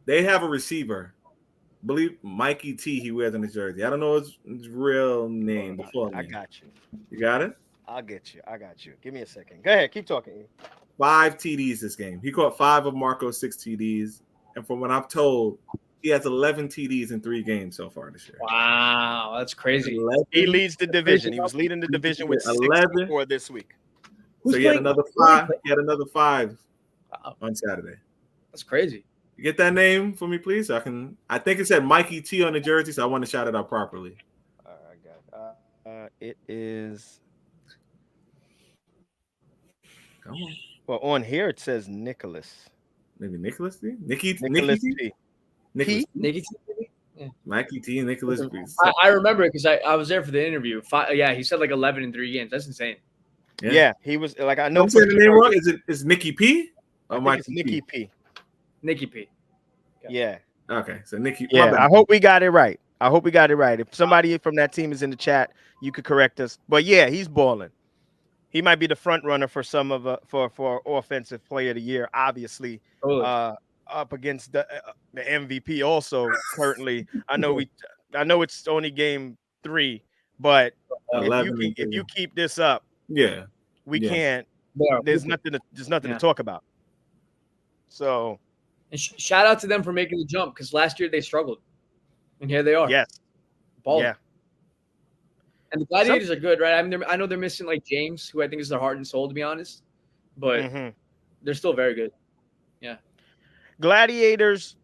They have a receiver. I believe Mikey T. He wears on his jersey. I don't know his real name. I got you. You got it? I got you. Give me a second. Go ahead. Keep talking. 5 TDs this game. He caught 5 of Marco's 6 TDs. And from what I'm told, he has 11 TDs in 3 games so far this year. Wow, that's crazy. 11. He leads the division. He was leading the division with 11 for this week. So he had another 5. He had another 5 on Saturday. That's crazy. You get that name for me, please? I think it said Mikey T on the jersey, so I want to shout it out properly. I got it. It is. Come on. Well, on here it says Nicholas. Maybe Nicholas T? Nicholas T. Nicky T? Yeah. Mikey T and Nicholas T. I remember it because I was there for the interview. He said like 11 in 3 games. That's insane. Yeah, he was like, I know. I'm saying the name wrong. Is Nicky P? Or Mikey Nicky P? Nicky P. Yeah. Okay, so Nicky. Yeah, I hope we got it right. If somebody from that team is in the chat, you could correct us. But yeah, he's balling. He might be the front runner for some of for offensive player of the year. Obviously, up against the MVP also currently. I know it's only game 3, but if you keep this up, we can't. There's nothing to talk about. So, and shout out to them for making the jump because last year they struggled, and here they are. Yes, balling. Yeah. And the Gladiators are good, right? I mean, I know they're missing like James, who I think is their heart and soul, to be honest, but they're still very good. Yeah. Gladiators,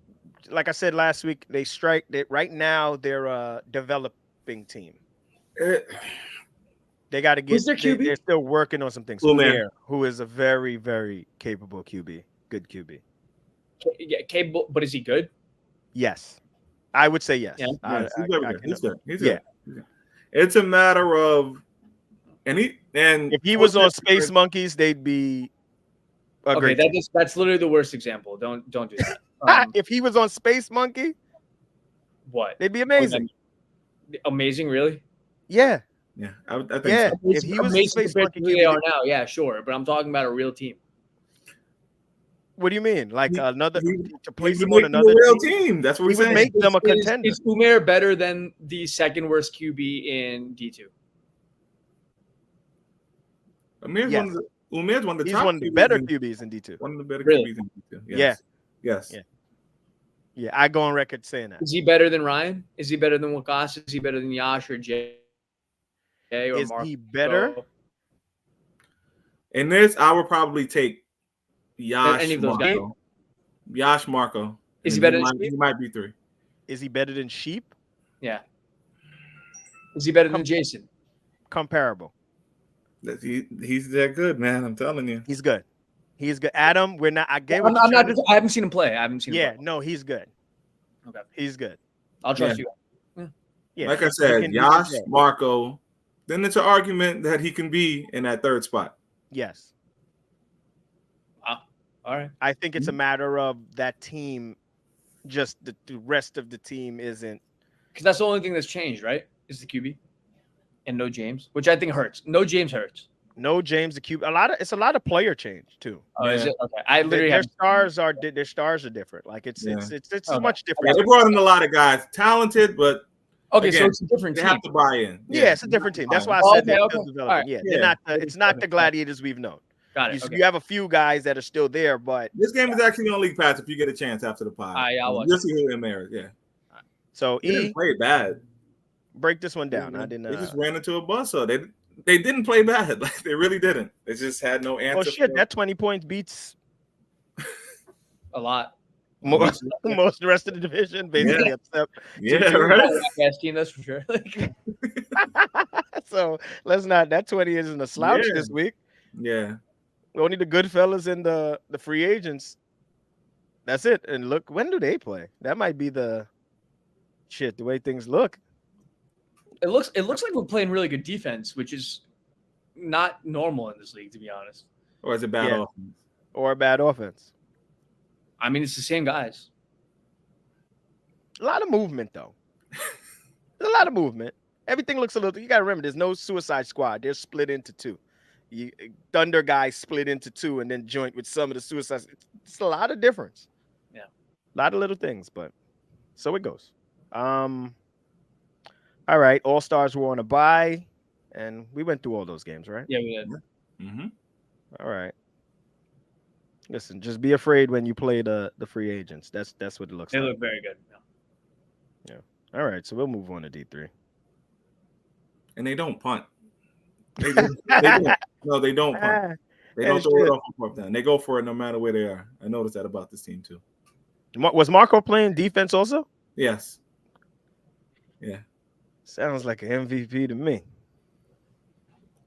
like I said last week, they strike. Right now, they're a developing team. They got to get. They're still working on some things. Who is a very, very capable QB, good QB. Yeah, capable, but is he good? Yes, I would say yes. Yeah. He's good. It's a matter of, and if he was on Space Monkeys, they'd be. Okay, that's literally the worst example. Don't do that. If he was on Space Monkey, what? They'd be amazing. Amazing, really? Yeah. Yeah, I think so. If he was Space Monkey, they are now. Yeah, sure, but I'm talking about a real team. What do you mean? Like He- another he- to He place would him on make them a another real team? team. That's what He he's would saying. make them a contender. Is Umair better than the second worst QB in D2? Umair's Yes. one of the He's top one of the QBs better in- QBs in D2. One of the better Really? QBs in D2. Yeah. Yes. Yeah. Yeah, I go on record saying that. Is he better than Ryan? Is he better than Wakas? Is he better than Yash or Jay or Is Marco? he better? In this, I would probably take Yash Any of those guys? Marco. Yash Marco. Is he And better than He Sheep? might be 3. Is he better than Sheep? Yeah. Is he better than Jason? Comparable. He's that good, man. I'm telling you. He's good. He's good. Adam, we're not. I get I'm what you're not. trying to- I haven't seen him play. Yeah, no, he's good. Okay. He's good. I'll trust you. Yeah. Like I he said, can Yash play. Marco. Then it's an argument that he can be in that 3rd spot. Yes. All right. I think it's a matter of that team. Just the rest of the team isn't. Because that's the only thing that's changed, right? Is the QB and no James, which I think hurts. No James hurts. No James the Cube. It's a lot of player change too. Oh, is Yeah. it? Okay. I literally Their have. stars are different. Like it's Yeah. it's Okay. much Yeah, different. they brought in a lot of guys, talented, but Okay, so again, it's a different they team. have to buy in. Yeah, it's a different team. That's why I Oh, said okay, they're okay. still All developing. right. Yeah, Yeah. they're not. It's not the gladiators we've known. Got it. Okay. You have a few guys that are still there, but This game is actually on League Pass if you get a chance after the pod. Yeah, I'll watch You'll it. see who in there. Yeah. so They didn't play bad. break this one down. I didn't. They just ran into a buzzsaw. They didn't play bad. Like they really didn't. They just had no answer. Oh shit! for- That 20 points beats A lot. most of the rest of the division, basically. Except Yeah, Two- right. Best team, that's for sure. Like, so let's not. That 20 isn't a slouch Yeah. this week. Yeah. Only the good fellas and the free agents. That's it. And look, when do they play? That might be the way things look. it looks like we're playing really good defense, which is not normal in this league, to be honest. Or is it bad Yeah. offense? Or a bad offense. I mean, it's the same guys. A lot of movement, though. There's a lot of movement. Everything looks a little. You got to remember, there's no Suicide Squad. They're split into two. Thunder guys split into two, and then joint with some of the Suicide. It's a lot of difference. Yeah, a lot of little things, but so it goes. All right, All Stars were on a bye, and we went through all those games, right? Yeah, we did. Mm-hmm. All right. Listen, just be afraid when you play the free agents. That's what it looks They like. look very good. Yeah. All right, so we'll move on to D3. And they don't punt. They don't. No, they don't punt. They don't throw it off the fourth down. They go for it no matter where they are. I noticed that about this team too. Was Marco playing defense also? Yes. Yeah. Sounds like an MVP to me.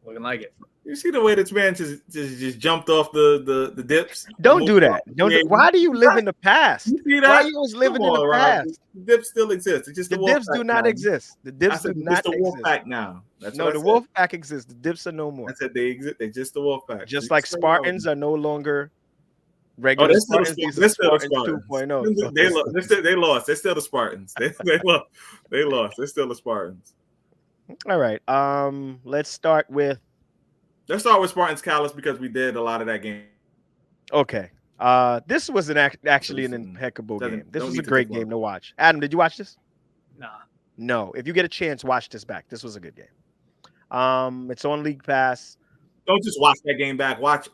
Looking like it. You see the way this man just jumped off the dips? Don't do that. Why do you live in the past? You see that? Why are you always living in the past? The dips still exist. It's just The the dips Wolfpack do not now. exist. The I dips said do it's not just the exist. Wolfpack now. That's No, what I the said. Wolfpack exists. The dips are no more. I said they exist. They just the Wolfpack. Just You like still Spartans know. are no longer Oh, regular they're still Spartans. These they're are still the Spartans Spartans. 2.0. They lost. They're still the Spartans. They lost. They lost. They're still the Spartans. All right. Let's start with. Let's start with Spartans Callus because we did a lot of that game. Okay. This was actually an impeccable game. This was a great game to watch. Adam, did you watch this? Nah. No. If you get a chance, watch this back. This was a good game. It's on League Pass. Don't just watch that game back. Watch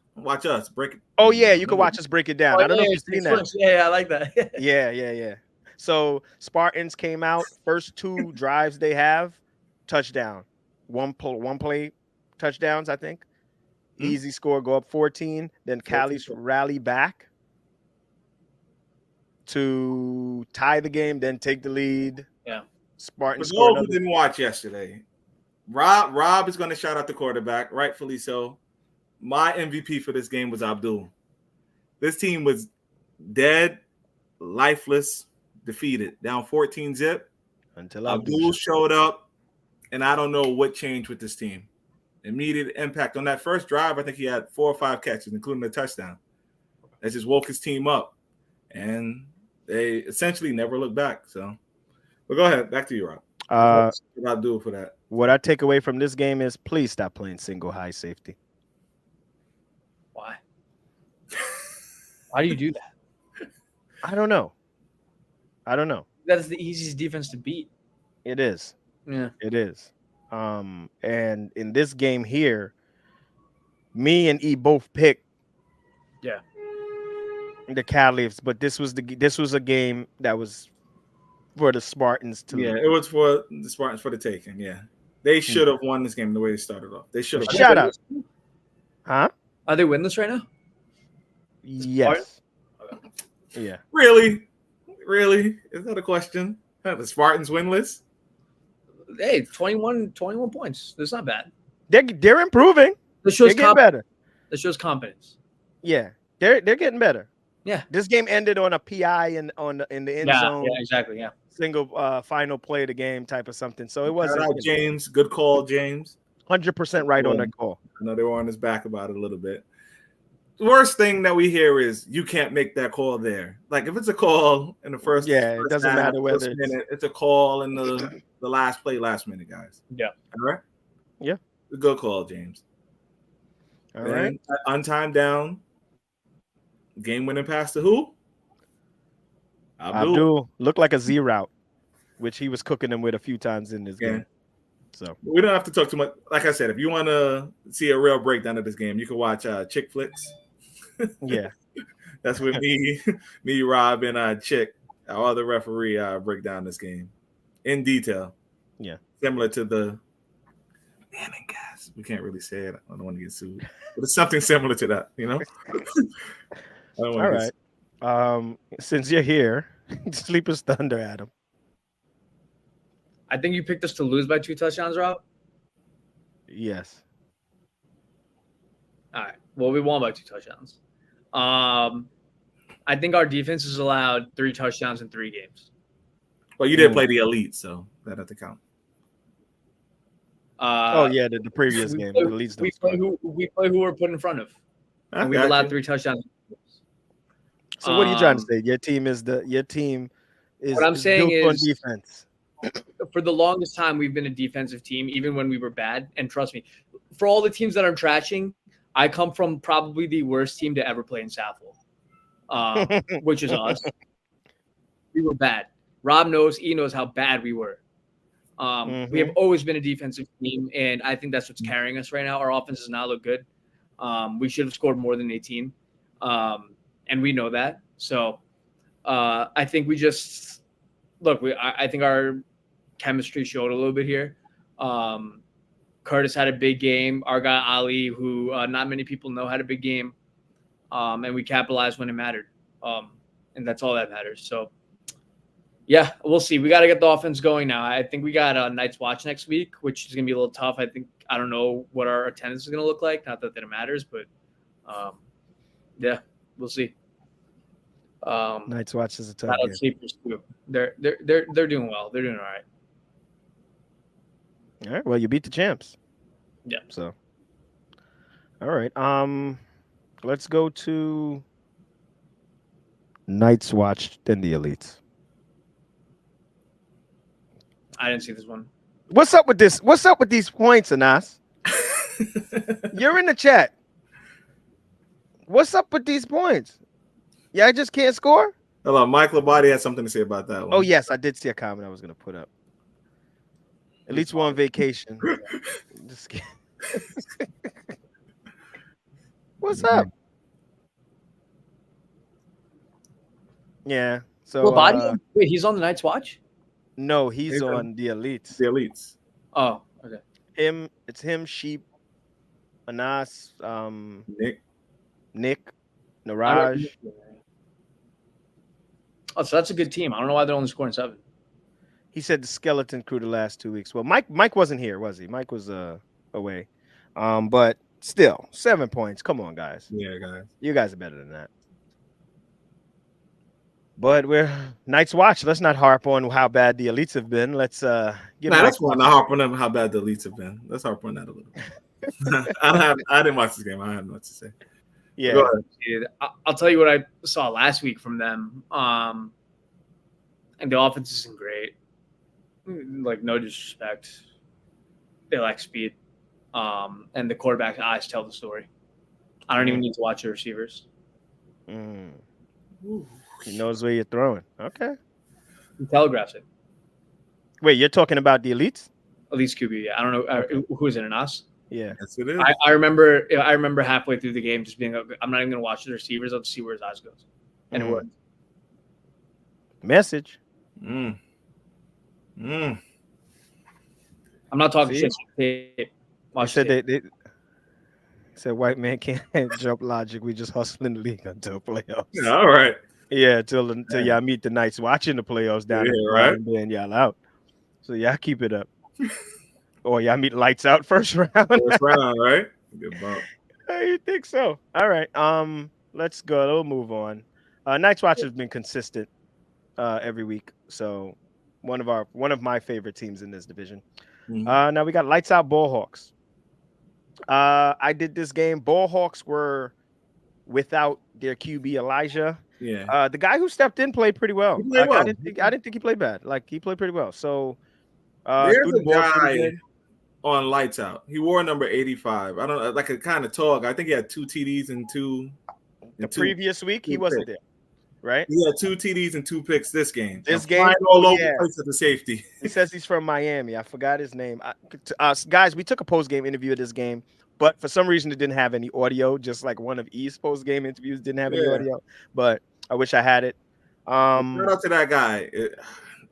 us break it. Oh yeah, you can watch us break it down. I don't know if you've seen that. Yeah, I like that. Yeah. So Spartans came out, first two drives they have, touchdown. One play touchdowns, I think. Easy score, go up 14. Then Callies rally back to tie the game, then take the lead. Yeah. Spartans For scored those who didn't watch yesterday, Rob is going to shout out the quarterback, rightfully so. My MVP for this game was Abdul. This team was dead, lifeless, defeated, down 14 zip. until Abdul showed up, and I don't know what changed with this team. Immediate impact on that first drive. I think he had 4 or 5 catches, including a touchdown. That just woke his team up, and they essentially never looked back. So, but go ahead, back to you, Rob. What I'll do for that. What I take away from this game is please stop playing single high safety. Why? How do you do that? I don't know. That's the easiest defense to beat. It is. Yeah. It is. And in this game here, me and E both picked Yeah. the Caliphs, but this was a game that was for the Spartans to Yeah, lose. it was for the Spartans for the taking. Yeah, they should have won this game the way they started off. They should have. Shout out. Huh? Are they winless right now? Yes. Yeah. Really? Is that a question? The Spartans winless? Hey, 21 points. That's not bad. They're improving. This shows They're getting better. This shows confidence. Yeah. They're getting better. Yeah. This game ended on a PI in the end zone. Yeah, exactly. Yeah. Single final play of the game type of something. So it wasn't Shout out James. Good call, James. 100% right on that call. I know they were on his back about it a little bit. The worst thing that we hear is you can't make that call there. Like if it's a call in the first, it doesn't matter whether it's a call in the last play, last minute, guys. Yeah. All right. Yeah. A good call, James. All right. Untimed down. Game winning pass to who? Abdul looked like a Z route, which he was cooking them with a few times in this game. So we don't have to talk too much. Like I said, if you want to see a real breakdown of this game, you can watch Chick Flicks. Yeah. That's with me, Rob, and Chick, our other referee, break down this game in detail. Yeah. Similar to the damn it, guys. We can't really say it. I don't want to get sued. But it's something similar to that, you know? All right. Since you're here, Sleeper's Thunder, Adam. I think you picked us to lose by 2 touchdowns, Rob. Yes. All right. Well, we won by 2 touchdowns. I think our defense has allowed 3 touchdowns in 3 games. Well, you did play the elite, so that had to count. The previous game. We play who we're put in front of. And we've allowed 3 touchdowns. So what are you trying to say? Your team is what I'm saying built on is defense. For the longest time, we've been a defensive team, even when we were bad. And trust me, for all the teams that I'm trashing, I come from probably the worst team to ever play in Safl, which is us. We were bad. Rob knows, E knows how bad we were. We have always been a defensive team, and I think that's what's carrying us right now. Our offense does not look good. We should have scored more than 18, and we know that. So I think we just look. I think our chemistry showed a little bit here. Curtis had a big game. Our guy Ali, who not many people know, had a big game, and we capitalized when it mattered, and that's all that matters. So. Yeah, we'll see. We got to get the offense going now. I think we got a Night's Watch next week, which is going to be a little tough. I don't know what our attendance is going to look like. Not that it matters, but yeah, we'll see. Night's Watch is a tough game. Sleepers too. They're doing well. They're doing all right. All right. Well, you beat the champs. Yeah. So, all right. Let's go to Night's Watch, then the Elites. I didn't see this one. What's up with this? What's up with these points, Anas? You're in the chat. What's up with these points? Yeah, I just can't score? Hello, Mike Labate had something to say about that one. Oh, yes, I did see a comment I was going to put up. At least we're on vacation. Just kidding. What's up? Yeah. So Labate? Wait, he's on the Night's Watch? No, he's on the Elites. The Elites. Oh, okay. It's him, Sheep, Anas, Nick, Niraj. Oh, so that's a good team. I don't know why they're only scoring 7. He said the skeleton crew the last 2 weeks. Well, Mike wasn't here, was he? Mike was away. But still, 7 points. Come on, guys. Yeah, guys. You guys are better than that. But we're Night's Watch. Let's not harp on how bad the Elites have been. Let's get. That's fine. Not harp on them how bad the Elites have been. Let's harp on that a little bit. I didn't watch this game. I have nothing to say. Yeah, I'll tell you what I saw last week from them. And the offense isn't great. Like, no disrespect, they lack speed. And the quarterback's eyes tell the story. I don't even need to watch the receivers. He knows where you're throwing. Okay. He telegraphs it. Wait, you're talking about the elites? At least QB. Yeah. I don't know who is it in us. Yeah. Yes, it is. I remember halfway through the game just being like, I'm not even gonna watch the receivers. I'll just see where his eyes goes, and it worked. Message. Mm. Mm. I'm not talking See? shit. Watch said tape. they said white man can't jump logic. We just hustling the league until playoffs. Yeah, all right. Yeah, till y'all meet the Knights watching the playoffs down at the right. and then y'all out. So y'all keep it up. Or y'all meet lights out first round. First round, right? Good bump. You think so? All right. Let's go. We'll move on. Knights Watch has been consistent every week. So one of my favorite teams in this division. Mhm. Now we got Lights Out Ballhawks. I did this game. Ballhawks were without their QB Elijah. Yeah. The guy who stepped in played pretty well. He played well. I didn't think he played bad. Like he played pretty well. So There's threw the a ball pretty guy good. on Lights Out. He wore number 85. I don't know, like a kind of tall guy. I think he had 2 TDs and two. The previous week he wasn't there, right? He had 2 TDs and 2 picks this game. This And game, flying all over the place at the safety. He says he's from Miami. I forgot his name. Guys, we took a post-game interview of this game, but for some reason it didn't have any audio. Just like one of E's post-game interviews didn't have any audio. But I wish I had it. Shout out to that guy.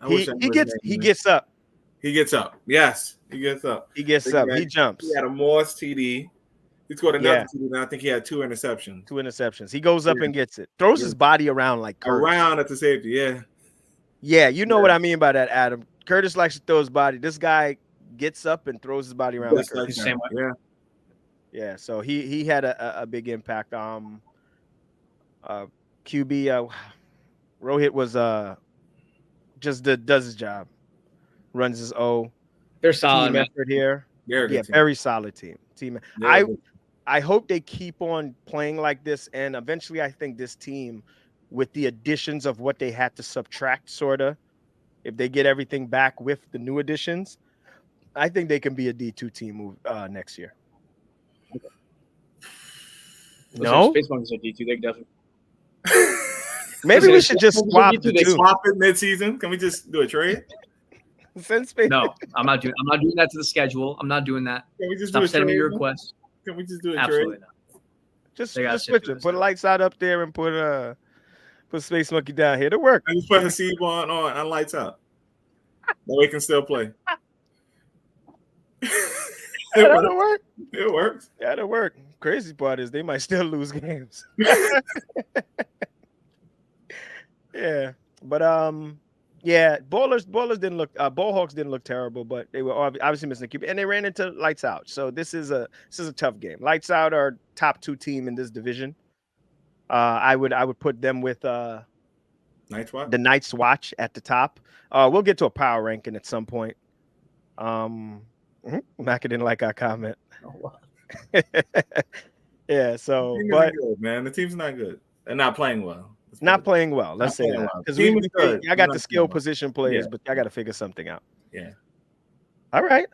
He gets up. He gets up. Yes, he gets up. He gets up. He jumps. He had a Morse TD. He scored another TD, and I think he had 2 interceptions. 2 interceptions. He goes up and gets it. Throws his body around like Curtis. Around at the safety, yeah. Yeah, you know what I mean by that, Adam. Curtis likes to throw his body. This guy gets up and throws his body around like Curtis. Same way. Yeah. Yeah, so he had a big impact. QB Rohit was just does his job, runs his O. They're solid, team effort here. Yeah, very solid team. I hope they keep on playing like this, and eventually, I think this team, with the additions of what they had to subtract, sorta, if they get everything back with the new additions, I think they can be a D2 team next year. No, Space Monkeys are D2. They definitely. Maybe we should just swap the two. Swap it mid-season. Can we just do a trade? No, I'm not doing that to the schedule. I'm not doing that. Can we just Stop sending me your requests. Can we just do a Absolutely trade? not. Just switch it. Put Lights Out up there and put Space Monkey down here. It'll work. And just put Hasib on Lights Out. That way he can still play. That'll work. It works. That'll work. Crazy part is they might still lose games. Yeah, but yeah, Ballers didn't look. Ballhawks didn't look terrible, but they were obviously missing a QB, and they ran into Lights Out. So this is a tough game. Lights Out are top 2 team in this division. I would put them with the Knights Watch at the top. We'll get to a power ranking at some point. Macca didn't like our comment. Oh, wow. Yeah, so but good, man, the team's not good. They're not playing well. Not playing well. Let's say that because I got the skill position players, but I got to figure something out. Yeah. All right.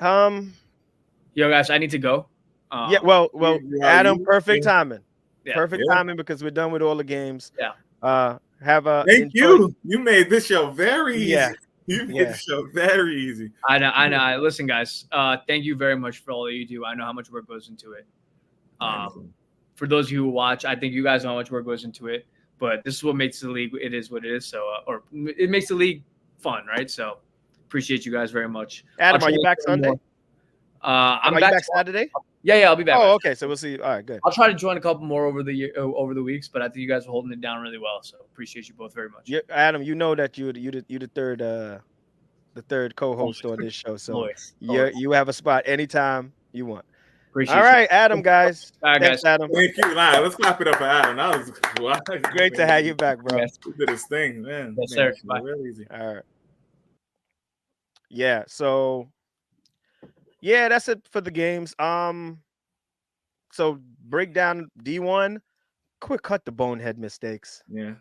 Yo, guys, I need to go. Yeah. Well, Adam, perfect timing. Yeah. Perfect timing because we're done with all the games. Yeah. Thank you. You made this show very easy. Yeah. You made the show very easy. I know. Listen, guys. Thank you very much for all that you do. I know how much work goes into it. For those of you who watch, I think you guys know how much work goes into it. But this is what makes the league. It is what it is. So, or it makes the league fun, right? So, appreciate you guys very much. Adam, are you back Sunday? I'm back Saturday. Yeah, I'll be back. Oh, okay. So we'll see. All right, good. I'll try to join a couple more over the weeks, but I think you guys are holding it down really well. So, appreciate you both very much. Yeah, Adam, you know that you the third co-host on this show. So you have a spot anytime you want. Appreciate All right, Adam, guys. All right, Thanks, guys. Adam. Thank you. Let's clap it up for Adam. That was great to have you back, bro. Yes. He did his thing, man. Yes, sir. Bye. Real easy. All right. Yeah. So, yeah, that's it for the games. So break down D1. Quick cut the bonehead mistakes. Yeah.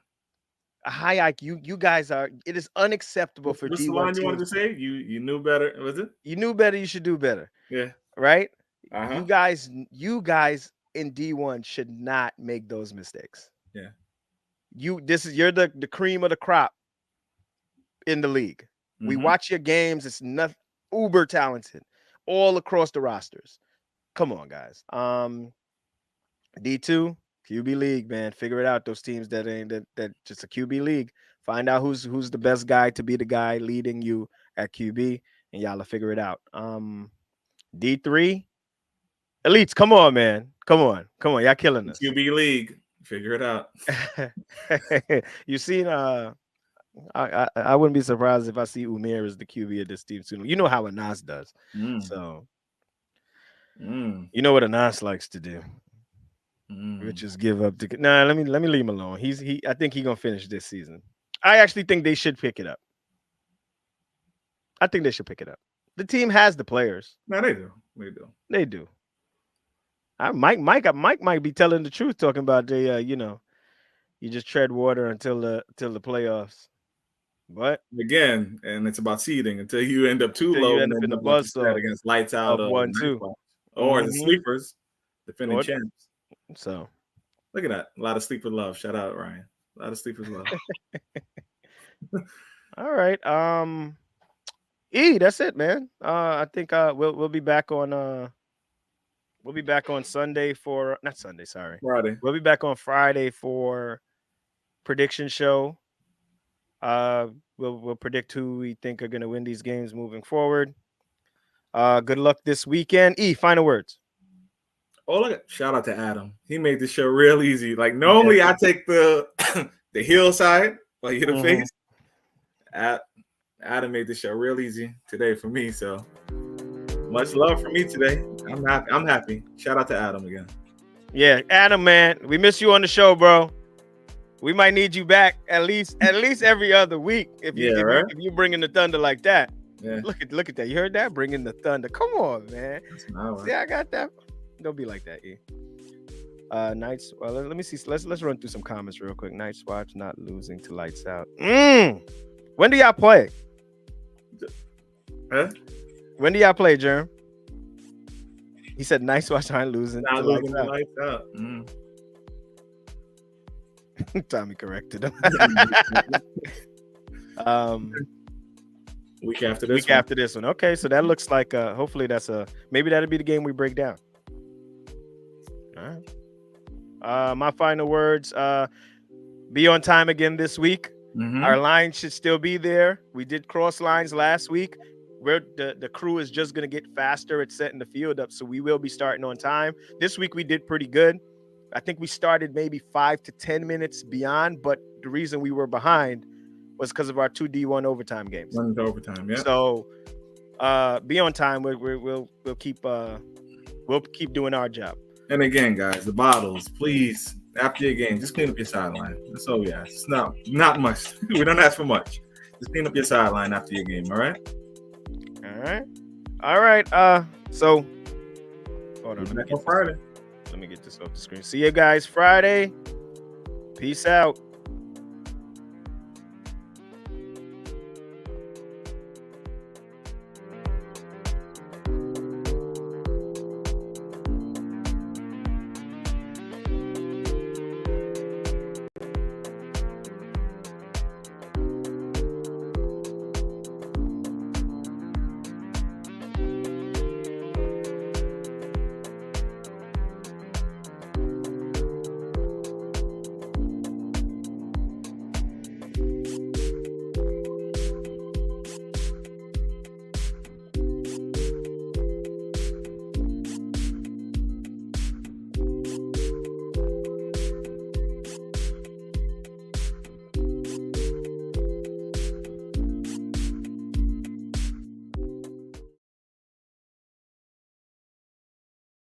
A high IQ. You guys are. It is unacceptable for What's D1. the line you wanted to say? You knew better. Was it? You knew better. You should do better. Yeah. Right. Uh-huh. You guys in D1 should not make those mistakes. Yeah. you're the cream of the crop in the league. We watch your games. It's not uber talented all across the rosters. Come on, guys. D2 QB league, man. Figure it out. Those teams that ain't that just a QB league. Find out who's the best guy to be the guy leading you at QB, and y'all will figure it out. D3 elites. Come on, man. Come on. Y'all killing us. QB league. Figure it out. You seen I wouldn't be surprised if I see Umir as the QB of this team soon. You know how Anas does. So you know what Anas likes to do. Which is give up to let me leave him alone. I think he's gonna finish this season. I actually think they should pick it up. I think they should pick it up. The team has the players. No, they do. They do. Mike might be telling the truth, talking about you just tread water until the playoffs. But again, and it's about seeding until you end up too low, you end up in the buzz against lights out of 1-2, or the sleepers, defending champs. So look at that, a lot of sleeper love. Shout out Ryan, a lot of sleepers love. All right, that's it, man. I think we'll be back on Sunday for not Sunday, sorry, Friday. We'll be back on Friday for prediction show. We'll predict who we think are going to win these games moving forward. Good luck this weekend. Final words. Oh, look! Shout out to Adam. He made this show real easy. Like normally, I take the the hillside while you're the face. Adam made this show real easy today for me. So much love for me today. I'm happy. Shout out to Adam again. Yeah, Adam, man, we miss you on the show, bro. We might need you back at least every other week if you bring in the thunder like that. Yeah. Look at that. You heard that? Bringing the thunder. Come on, man. See, I got that. Don't be like that, E. Nights. Well, let me see. Let's run through some comments real quick. Nights watch not losing to lights out. When do y'all play? Huh? When do y'all play, Jerm? He said nights watch not losing. Not losing to lights out. Tommy corrected him. Week after this one. Okay, so that looks like hopefully maybe that'll be the game we break down. All right. My final words, be on time again this week. Our line should still be there. We did cross lines last week. Where the crew is just going to get faster at setting the field up, so we will be starting on time. This week we did pretty good. I think we started maybe 5 to 10 minutes beyond, but the reason we were behind was because of our 2 D1 overtime games. Overtime, yeah. So be on time. We'll keep doing our job. And again, guys, the bottles, please, after your game, just clean up your sideline. That's all we ask. It's not much. We don't ask for much. Just clean up your sideline after your game, all right? All right. So hold on. Back on Friday. Let me get this off the screen. See you guys Friday. Peace out.